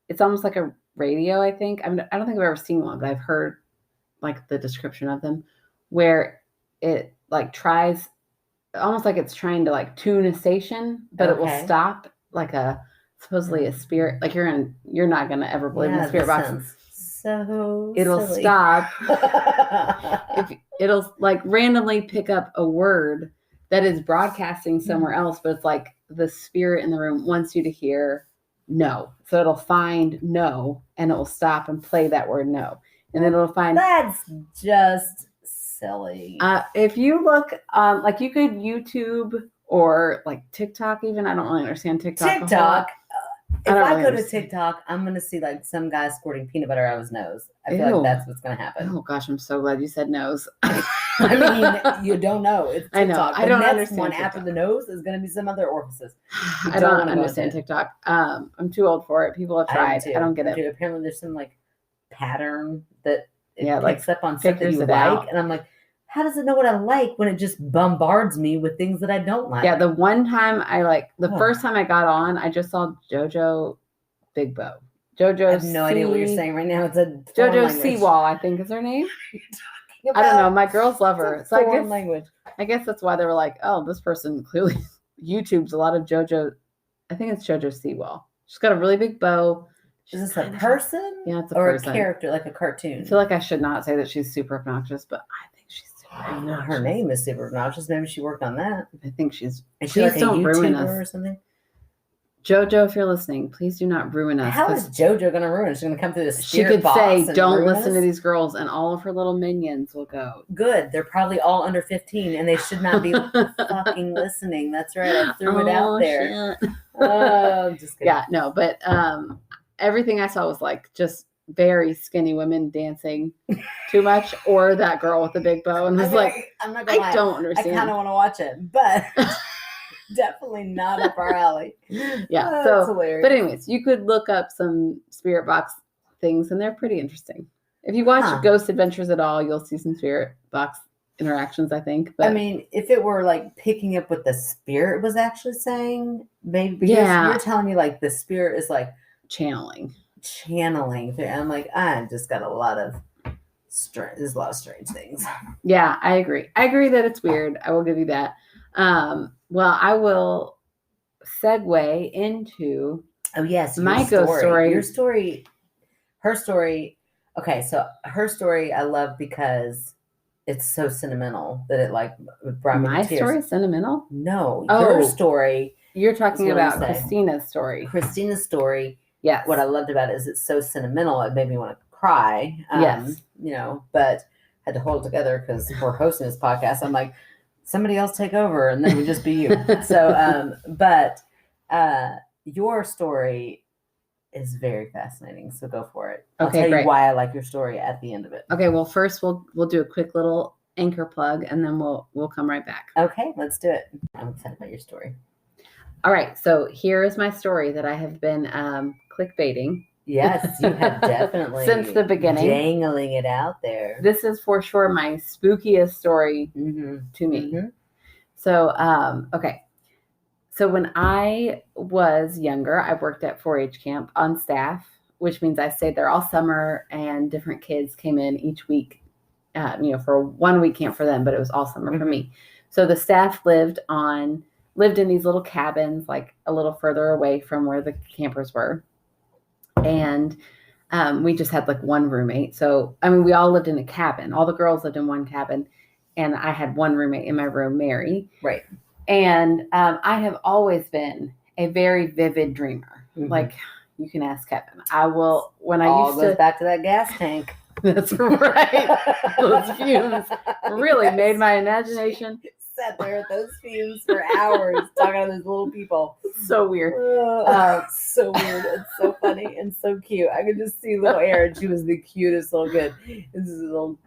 It's almost like a radio. I think. I mean, I don't think I've ever seen one, but I've heard like the description of them, where it like tries, almost like it's trying to like tune a station, but it will stop like supposedly a spirit. Like you're not gonna ever believe in spirit boxes. So it'll silly. Stop. If it'll like randomly pick up a word that is broadcasting somewhere else, but it's like the spirit in the room wants you to hear no. So it'll find no, and it will stop and play that word no. And then it'll find that's just silly. If you look, like you could YouTube or like TikTok even. I don't really understand TikTok. If I go to TikTok, I'm going to see like some guy squirting peanut butter out of his nose. I feel like that's what's going to happen. Oh gosh, I'm so glad you said nose. I mean, you don't know. It's TikTok. I know. I don't understand one TikTok. After the nose is going to be some other orifices. I don't understand TikTok. I'm too old for it. People have tried. I don't get it. Apparently there's some like pattern that it picks like up on stuff that you like. Out. And I'm like, how does it know what I like when it just bombards me with things that I don't like? Yeah, the one time first time I got on, I just saw JoJo Big Bow. JoJo. I have no idea what you're saying right now. It's a JoJo Seawall, I think is her name. I don't know. My girls love her. So I guess that's why they were like, oh, this person clearly YouTubes a lot of JoJo. I think it's JoJo Seawall. She's got a really big bow. Is this a person? Yeah, it's a person. Or a character, like a cartoon? I feel like I should not say that she's super obnoxious, but I think she's super obnoxious. Her name is super obnoxious. Maybe she worked on that. I think she's... Please like don't ruin us. Or something? JoJo, if you're listening, please do not ruin us. How is JoJo going to ruin us? She's going to come through the spirit box. She could say, don't listen to these girls, and all of her little minions will go. Good. They're probably all under 15, and they should not be fucking listening. That's right. I threw it out there. I'm just kidding. Yeah, no, but everything I saw was like just very skinny women dancing too much, or that girl with the big bow, and was I'm not gonna lie. Don't understand. I kind of want to watch it, but definitely not up our alley. Yeah, so hilarious. But anyways, you could look up some spirit box things, and they're pretty interesting. If you watch Ghost Adventures at all, you'll see some spirit box interactions, I think. But I mean, if it were like picking up what the spirit was actually saying, maybe because you're telling me like the spirit is like channeling. I'm like, I just got a lot of there's a lot of strange things. Yeah, I agree that it's weird. I will give you that. Well, I will segue into my ghost story. Your story, her story. Okay, so her story I love because it's so sentimental that it like brought me to tears. My story is sentimental? No, your story. You're talking about Christina's story. Christina's story. Yes. What I loved about it is it's so sentimental. It made me want to cry. Yes. But had to hold it together because we're hosting this podcast. I'm like, somebody else take over, and then it would just be you. So, but your story is very fascinating. So go for it. I'll tell you why I like your story at the end of it. Okay. Well, first we'll do a quick little anchor plug, and then we'll come right back. Okay, let's do it. I'm excited about your story. All right. So here is my story that I have been clickbaiting. Yes, you have definitely since the beginning, dangling it out there. This is for sure my spookiest story to me. Mm-hmm. So, okay. So when I was younger, I worked at 4-H camp on staff, which means I stayed there all summer, and different kids came in each week, for a 1 week camp for them, but it was all summer for me. So the staff lived in these little cabins, like a little further away from where the campers were. And we just had like one roommate. So, I mean, we all lived in a cabin. All the girls lived in one cabin. And I had one roommate in my room, Mary. Right. And I have always been a very vivid dreamer. Mm-hmm. Like, you can ask Kevin. I will, when I all used goes to. back to that gas tank. That's right. Those fumes really made my imagination. Sat there at those fumes for hours talking to those little people. So weird. So weird. It's so funny and so cute. I could just see little Erin. She was the cutest little kid. This is a little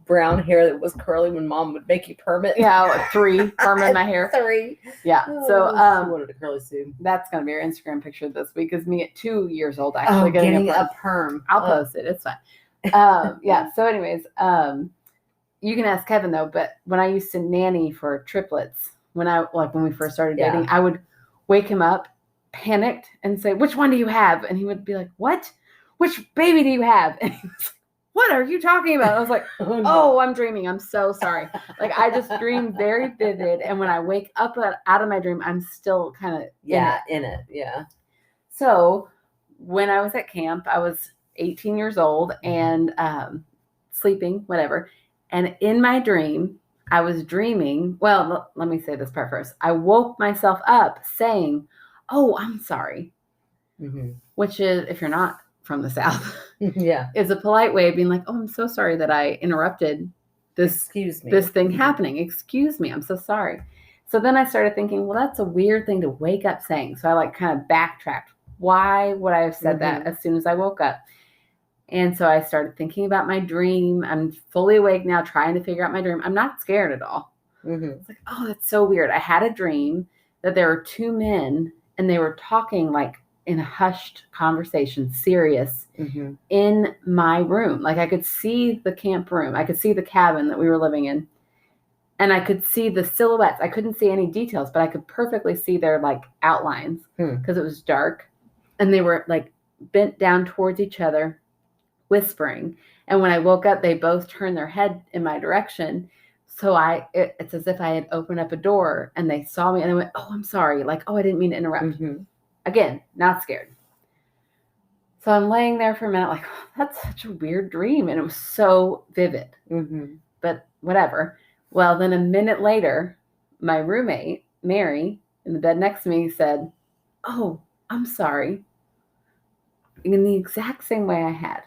brown hair that was curly when mom would make you perm it. Yeah, like 3 perm in my hair. 3. Yeah. So she wanted a curly suit. That's gonna be our Instagram picture this week. Is me at 2 years old actually getting a perm. I'll post it. It's fine. Yeah. So, anyways, you can ask Kevin though. But when I used to nanny for triplets, when we first started dating, I would wake him up, panicked, and say, "Which one do you have?" And he would be like, "What? Which baby do you have?" And he was like, "What are you talking about?" I was like, "Oh, I'm dreaming. I'm so sorry." Like, I just dream very vivid. And when I wake up out of my dream, I'm still kind of in it. Yeah. So when I was at camp, I was 18 years old and sleeping, whatever. And in my dream, I was dreaming. Well, let me say this part first. I woke myself up saying, "Oh, I'm sorry." Mm-hmm. Which is, if you're not from the South, is a polite way of being like, "Oh, I'm so sorry that I interrupted this thing happening. Excuse me. I'm so sorry." So then I started thinking, well, that's a weird thing to wake up saying. So I kind of backtracked. Why would I have said that as soon as I woke up? And so I started thinking about my dream. I'm fully awake now, trying to figure out my dream. I'm not scared at all. Mm-hmm. It's like, oh, that's so weird. I had a dream that there were 2 men and they were talking like in a hushed conversation, serious, in my room. Like, I could see the camp room. I could see the cabin that we were living in. And I could see the silhouettes. I couldn't see any details, but I could perfectly see their like outlines because it was dark. And they were like bent down towards each other, whispering. And when I woke up, they both turned their head in my direction. So it's as if I had opened up a door and they saw me and they went, "Oh, I'm sorry." Like, "Oh, I didn't mean to interrupt." Again, not scared. So I'm laying there for a minute like, oh, that's such a weird dream. And it was so vivid. But whatever. Well, then a minute later, my roommate, Mary, in the bed next to me said, "Oh, I'm sorry." In the exact same way I had.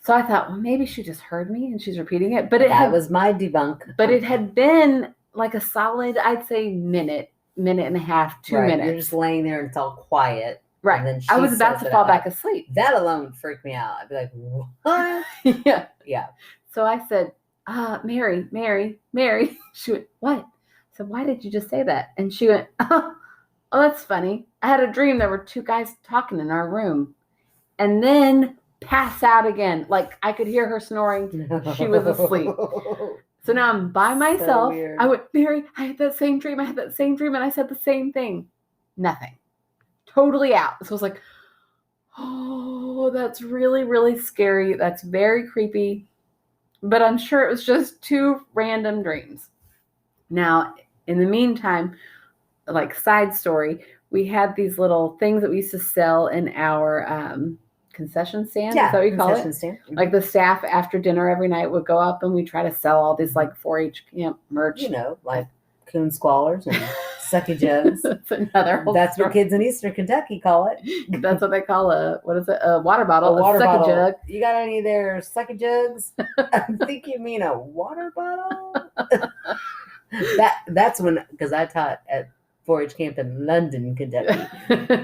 So I thought, well, maybe she just heard me and she's repeating it. But that was my debunk. But it had been like a solid, I'd say, minute and a half, 2 minutes. You're just laying there and it's all quiet. Right. And then I was about to fall back asleep. That alone would freak me out. I'd be like, what? Yeah. So I said, Mary. She went, "What?" I said, "Why did you just say that?" And she went, oh, that's funny. I had a dream there were 2 guys talking in our room. And then pass out again. Like, I could hear her snoring. She was asleep. So now I'm by myself. So I went, "Mary, I had that same dream. And I said the same thing." Nothing. Totally out. So I was like, oh, that's really, really scary. That's very creepy. But I'm sure it was just 2 random dreams. Now, in the meantime, like, side story, we had these little things that we used to sell in our concession stand. Is that what you call it? Stand. Like, the staff after dinner every night would go up and we try to sell all these like 4-H camp merch. Like coon squallers and sucky jugs. That's what kids in Eastern Kentucky call it. That's what they call a water bottle. A water bottle. Jug. You got any of their sucky jugs? I think you mean a water bottle. That's when, because I taught at 4-H camp in London, Kentucky.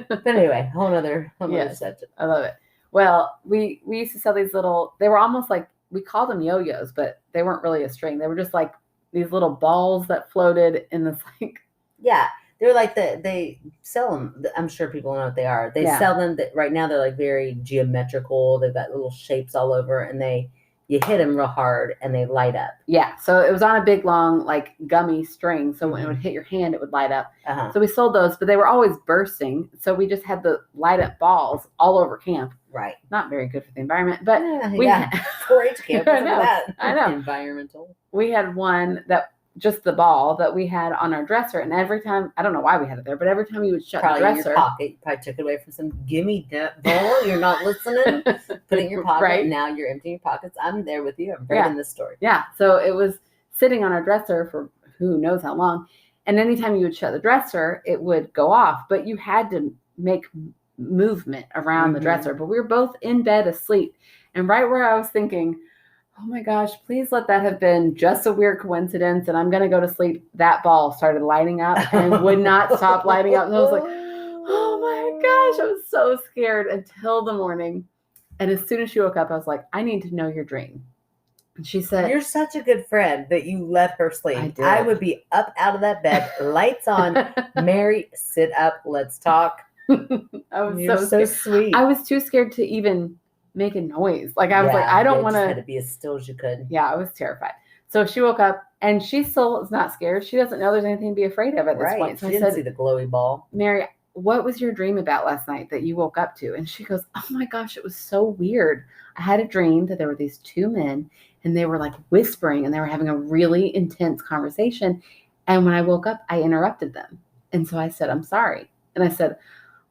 But anyway, whole other subject. I love it. Well, we used to sell these little, they were almost like, we called them yo-yos, but they weren't really a string. They were just like these little balls that floated in this like. Yeah. They're like they sell them. I'm sure people know what they are. They sell them right now. They're like very geometrical. They've got little shapes all over, and you hit them real hard and they light up. Yeah. So it was on a big, long, like gummy string. So when it would hit your hand, it would light up. So we sold those, but they were always bursting. So we just had the light up balls all over camp. Right. Not very good for the environment, but 4-H camp. I know. Environmental. We had one that just the ball that we had on our dresser. And every time, I don't know why we had it there, but every time you would shut probably the dresser. In your pocket. You probably took it away from some gimme ball. You're not listening. Put it in your pocket. Right. Now you're emptying your pockets. I'm there with you. I'm right in this story. Yeah. So it was sitting on our dresser for who knows how long. And anytime you would shut the dresser, it would go off. But you had to make movement around the dresser. But we were both in bed asleep. And right where I was thinking, oh my gosh, please let that have been just a weird coincidence. And I'm going to go to sleep. That ball started lighting up and would not stop lighting up. And I was like, oh my gosh, I was so scared until the morning. And as soon as she woke up, I was like, I need to know your dream. And she said, you're such a good friend that you let her sleep. I would be up out of that bed, lights on. Mary, sit up. Let's talk. You're so sweet. I was too scared to even make a noise. Like I was like, I don't want to. Had to be as still as you could. Yeah, I was terrified. So she woke up and she still is not scared. She doesn't know there's anything to be afraid of at this point. So she didn't see the glowy ball. Mary, what was your dream about last night that you woke up to? And she goes, oh my gosh, it was so weird. I had a dream that there were these two men and they were like whispering and they were having a really intense conversation. And when I woke up, I interrupted them. And so I said, I'm sorry. And I said,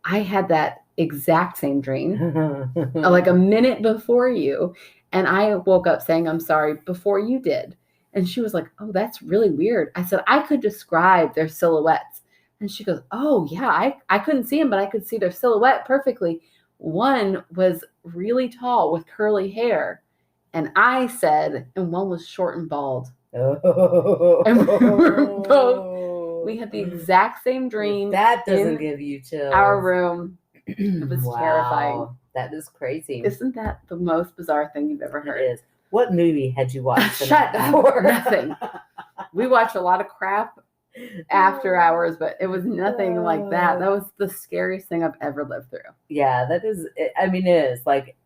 I had that exact same dream like a minute before you. And I woke up saying, I'm sorry before you did. And she was like, oh, that's really weird. I said, I could describe their silhouettes. And she goes, oh yeah, I couldn't see them, but I could see their silhouette perfectly. One was really tall with curly hair. And I said, and one was short and bald. Oh. And we had the exact same dream. That doesn't give you chills. Our room. It was terrifying. That is crazy. Isn't that the most bizarre thing you've ever heard? It is. What movie had you watched? Shut up. Nothing. We watched a lot of crap after hours, but it was nothing like that. That was the scariest thing I've ever lived through. Yeah, that is. I mean, it is. Like,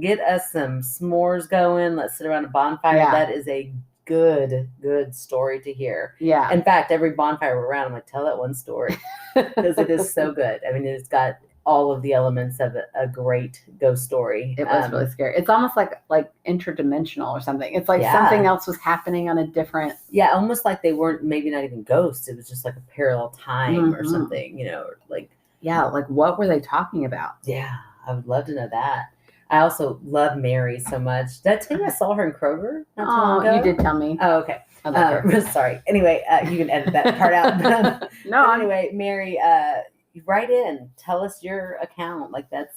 get us some s'mores going. Let's sit around a bonfire. Yeah. That is a good story to hear. Yeah. In fact, every bonfire we're around, I'm like, tell that one story because it is so good. I mean, it's got all of the elements of a great ghost story. It was really scary. It's almost like interdimensional or something. It's like something else was happening on a different. Yeah, almost like they weren't maybe not even ghosts. It was just like a parallel time or something, like. Yeah, like what were they talking about? Yeah, I would love to know that. I also love Mary so much. Did I tell you I saw her in Kroger not too long ago? You did tell me. Oh, okay. Sorry. Anyway, you can edit that part out. No. But anyway, Mary, write in. Tell us your account. Like that's.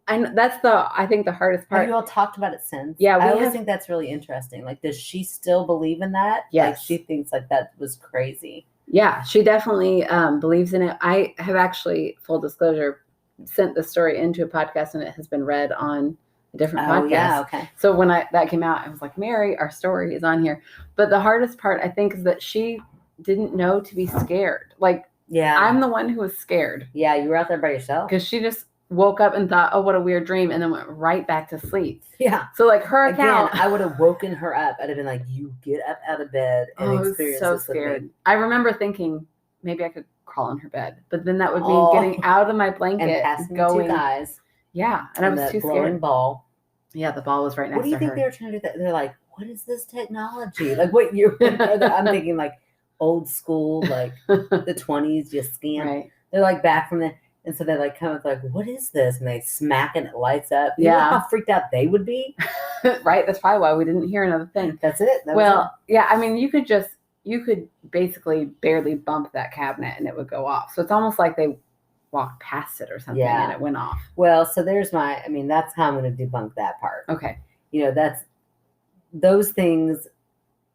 I think the hardest part. Have you all talked about it since? Yeah, I always think that's really interesting. Like, does she still believe in that? Yes. Like, she thinks like that was crazy. Yeah, she definitely believes in it. I have actually, full disclosure, sent the story into a podcast and it has been read on a different podcast. Yeah, okay. So when that came out, I was like, Mary, our story is on here. But the hardest part, I think, is that she didn't know to be scared. Like, yeah, I'm the one who was scared. Yeah, you were out there by yourself. Because she just woke up and thought, oh, what a weird dream, and then went right back to sleep. Yeah. So like her account. Again, I would have woken her up. I'd have been like, you get up out of bed and experience so this scared. with me. I remember thinking maybe I could crawl in her bed, but then that would mean getting out of my blanket and passing going. two guys. Yeah, and I was too scared. Ball. Yeah, the ball was right next to her. What do you think they were trying to do? They're like, what is this technology? Like what you? I'm thinking like old school, like the 20s. You scan. Right. They're like back from the. And so they like come up like, what is this? And they smack and it lights up. You know how freaked out they would be? Right. That's probably why we didn't hear another thing. That's it. Yeah. I mean, you could basically barely bump that cabinet and it would go off. So it's almost like they walked past it or something and it went off. Well, so that's how I'm going to debunk that part. Okay. Those things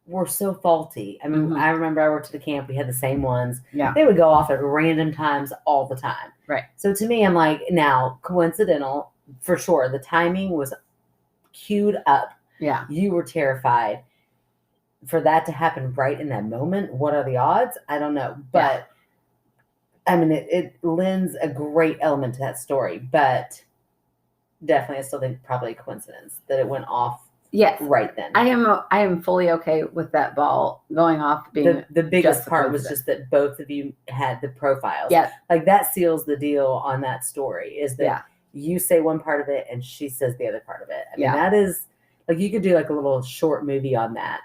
were so faulty. I mean, I remember I worked at the camp. We had the same ones. Yeah. They would go off at random times all the time. Right. So to me, I'm like, now, coincidental, for sure. The timing was queued up. Yeah. You were terrified. For that to happen right in that moment, what are the odds? I don't know. But, I mean, it lends a great element to that story. But definitely, I still think probably a coincidence that it went off. Yes. Right then. I am fully okay with that ball going off being the biggest part was just that both of you had the profiles. Yeah. Like that seals the deal on that story is that you say one part of it and she says the other part of it. I mean, that is like you could do like a little short movie on that.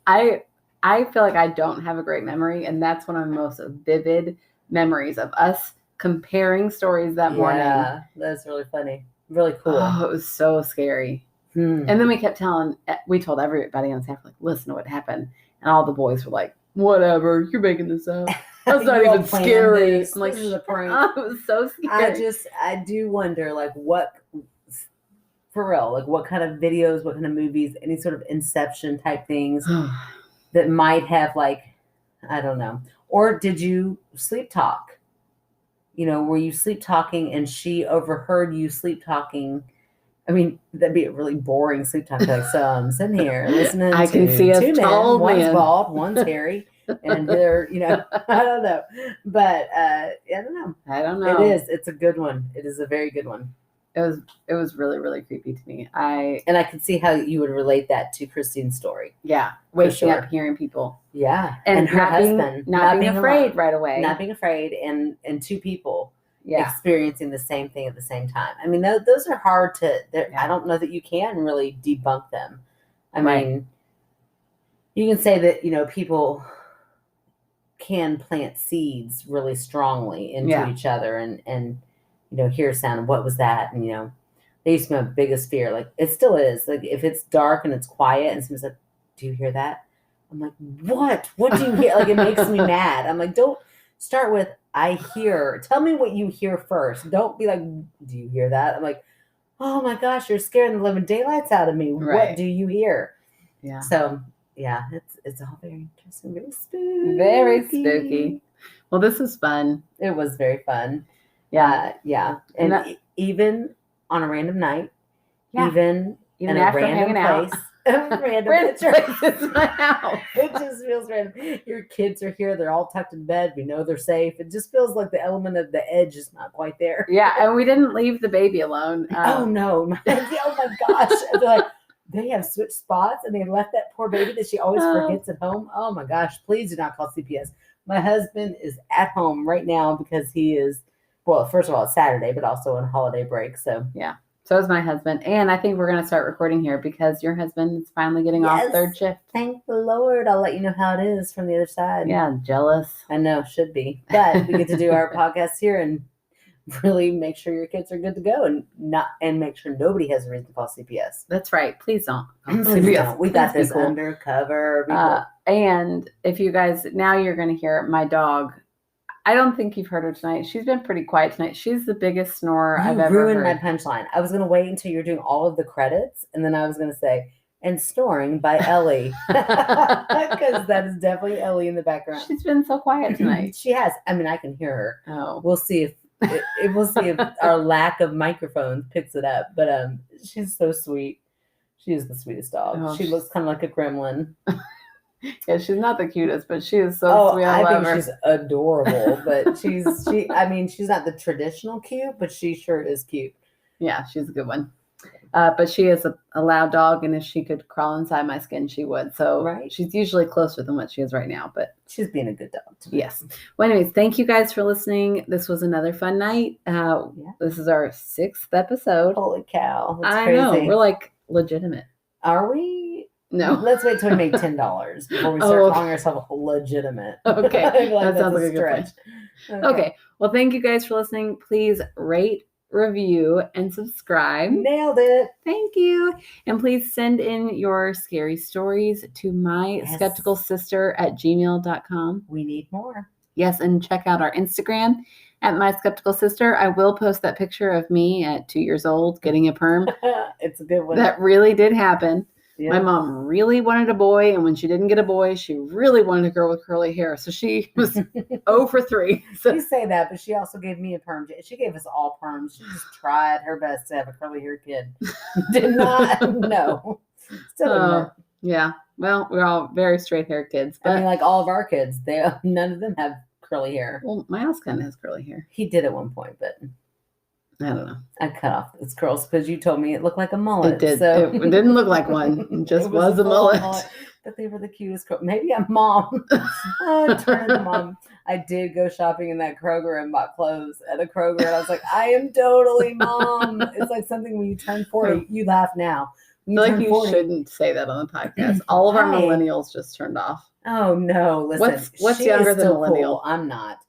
I I feel like I don't have a great memory, and that's one of my most vivid memories of us comparing stories that morning. Yeah, that's really funny. Really cool. Oh, it was so scary. And then we told everybody on staff, like, listen to what happened. And all the boys were like, whatever, you're making this up. That's not even scary. I'm like, this is a prank. It was so scary. I do wonder, like, what, for real, like, what kind of videos, what kind of movies, any sort of Inception type things that might have, like, I don't know. Or did you sleep talk? You know, were you sleep talking and she overheard you sleep talking? I mean, that'd be a really boring sleep talk. Like, so I'm sitting here listening I can see a two tall men. One's man. bald, one's hairy, and they're, you know, I don't know. But I don't know. I don't know. It is. It's a good one. It is a very good one. It was really, really creepy to me. And I could see how you would relate that to Christine's story. Yeah. Waking up, hearing people. Yeah. And her husband. Not being afraid alone. right away. Not being afraid. And two people. Yeah. Experiencing the same thing at the same time. I mean, those are hard to, I don't know that you can really debunk them. I mean, you can say that, you know, people can plant seeds really strongly into each other and, you know, hear a sound. What was that? And, you know, they used to be my biggest fear. Like, it still is. Like, if it's dark and it's quiet and someone's like, do you hear that? I'm like, what? What do you hear? Like, it makes me mad. I'm like, don't start with, I hear. Tell me what you hear first. Don't be like, do you hear that? I'm like, oh my gosh, you're scaring the living daylights out of me. Right. What do you hear? Yeah. So yeah, it's all very interesting, very spooky. Very spooky. Well, this is fun. It was very fun. Yeah. Yeah. And even on a random night, even in after a random hanging place. out. Random place is my house. It just feels random. Your kids are here. They're all tucked in bed. We know they're safe. It just feels like the element of the edge is not quite there. Yeah, and we didn't leave the baby alone. Oh, no. Oh, my gosh. They're like, they have switched spots, and they left that poor baby that she always forgets at home. Oh, my gosh. Please do not call CPS. My husband is at home right now because he is, well, first of all, it's Saturday, but also on holiday break. So, yeah. So is my husband. And I think we're going to start recording here because your husband is finally getting off third shift. Thank the Lord. I'll let you know how it is from the other side. Yeah, jealous. I know, should be. But we get to do our podcast here and really make sure your kids are good to go and make sure nobody has a reason to call CPS. That's right. Please don't. Please don't. We got this undercover. And if you guys, now you're going to hear my dog. I don't think you've heard her tonight. She's been pretty quiet tonight. She's the biggest snorer I've ever heard. You ruined my punchline. I was going to wait until you're doing all of the credits, and then I was going to say, and snoring by Ellie. Because that is definitely Ellie in the background. She's been so quiet tonight. She has. I mean, I can hear her. Oh. We'll see if our lack of microphones picks it up. But she's so sweet. She is the sweetest dog. Oh, she looks kind of like a gremlin. Yeah, she's not the cutest, but she is so sweet. I think she's adorable, but she's not the traditional cute, but she sure is cute. Yeah, she's a good one. But she is a loud dog, and if she could crawl inside my skin, she would. So she's usually closer than what she is right now, but she's being a good dog too. Yes. Well, anyways, thank you guys for listening. This was another fun night. This is our 6th episode. Holy cow. That's crazy. I know. We're like legitimate. Are we? No. Let's wait till we make $10 before we start calling ourselves legitimate. Okay. That sounds like a good point. Okay. Well, thank you guys for listening. Please rate, review, and subscribe. Nailed it. Thank you. And please send in your scary stories to myskepticalsister@gmail.com. We need more. Yes. And check out our Instagram at myskepticalsister. I will post that picture of me at 2 years old getting a perm. It's a good one. That really did happen. Yeah. My mom really wanted a boy, and when she didn't get a boy, she really wanted a girl with curly hair. So she was 0 for 3. So. You say that, but she also gave me a perm. She gave us all perms. She just tried her best to have a curly hair kid. Did not. No. Still didn't. Yeah. Well, we're all very straight hair kids. But, I mean, like all of our kids, none of them have curly hair. Well, Miles kind of has curly hair. He did at one point, but I don't know. I cut off its curls because you told me it looked like a mullet. It did. So. It didn't look like one. It just was a mullet. But they were the cutest curls. Maybe I'm mom. Turn into mom. I did go shopping in that Kroger and bought clothes at a Kroger. And I was like, I am totally mom. It's like something when you turn 40, you laugh now. I feel like you shouldn't say that on the podcast. All of our millennials just turned off. Oh no, listen. What's she younger is than still millennial? Cool. I'm not.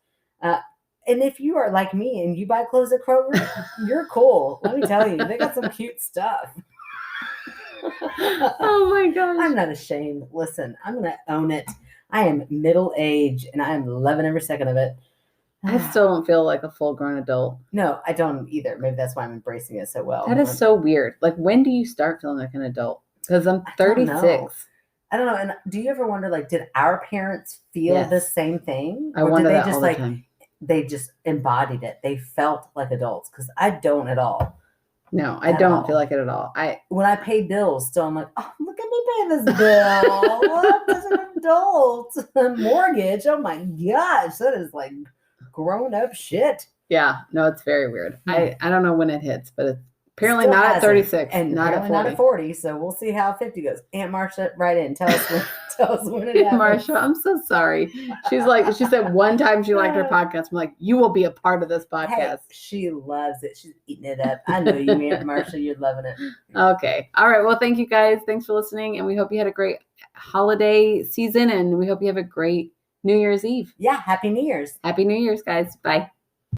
And if you are like me and you buy clothes at Kroger, you're cool. Let me tell you, they got some cute stuff. Oh my gosh. I'm not ashamed. Listen, I'm gonna own it. I am middle age and I'm loving every second of it. I still don't feel like a full grown adult. No, I don't either. Maybe that's why I'm embracing it so well. That is so weird. Like, when do you start feeling like an adult? Because I'm 36. I don't know. And do you ever wonder, like, did our parents feel the same thing? I Or wonder did they that just all the time. they just embodied it? They felt like adults, because I don't at all. No, I don't feel like it at all. When I pay bills, still I'm like, oh, look at me paying this bill. What is an adult? Mortgage. Oh my gosh, that is like grown up shit. Yeah, no, it's very weird. I don't know when it hits, but it's apparently Still not at hasn't. 36 and not at 40. Not at 40. So we'll see how 50 goes. Aunt Marcia, right in. Tell us when it happens. Marcia, I'm so sorry. She said one time she liked her podcast. I'm like, you will be a part of this podcast. Hey, she loves it. She's eating it up. I know you, Aunt Marcia. You're loving it. Okay. All right. Well, thank you guys. Thanks for listening. And we hope you had a great holiday season. And we hope you have a great New Year's Eve. Yeah. Happy New Year's. Happy New Year's, guys. Bye.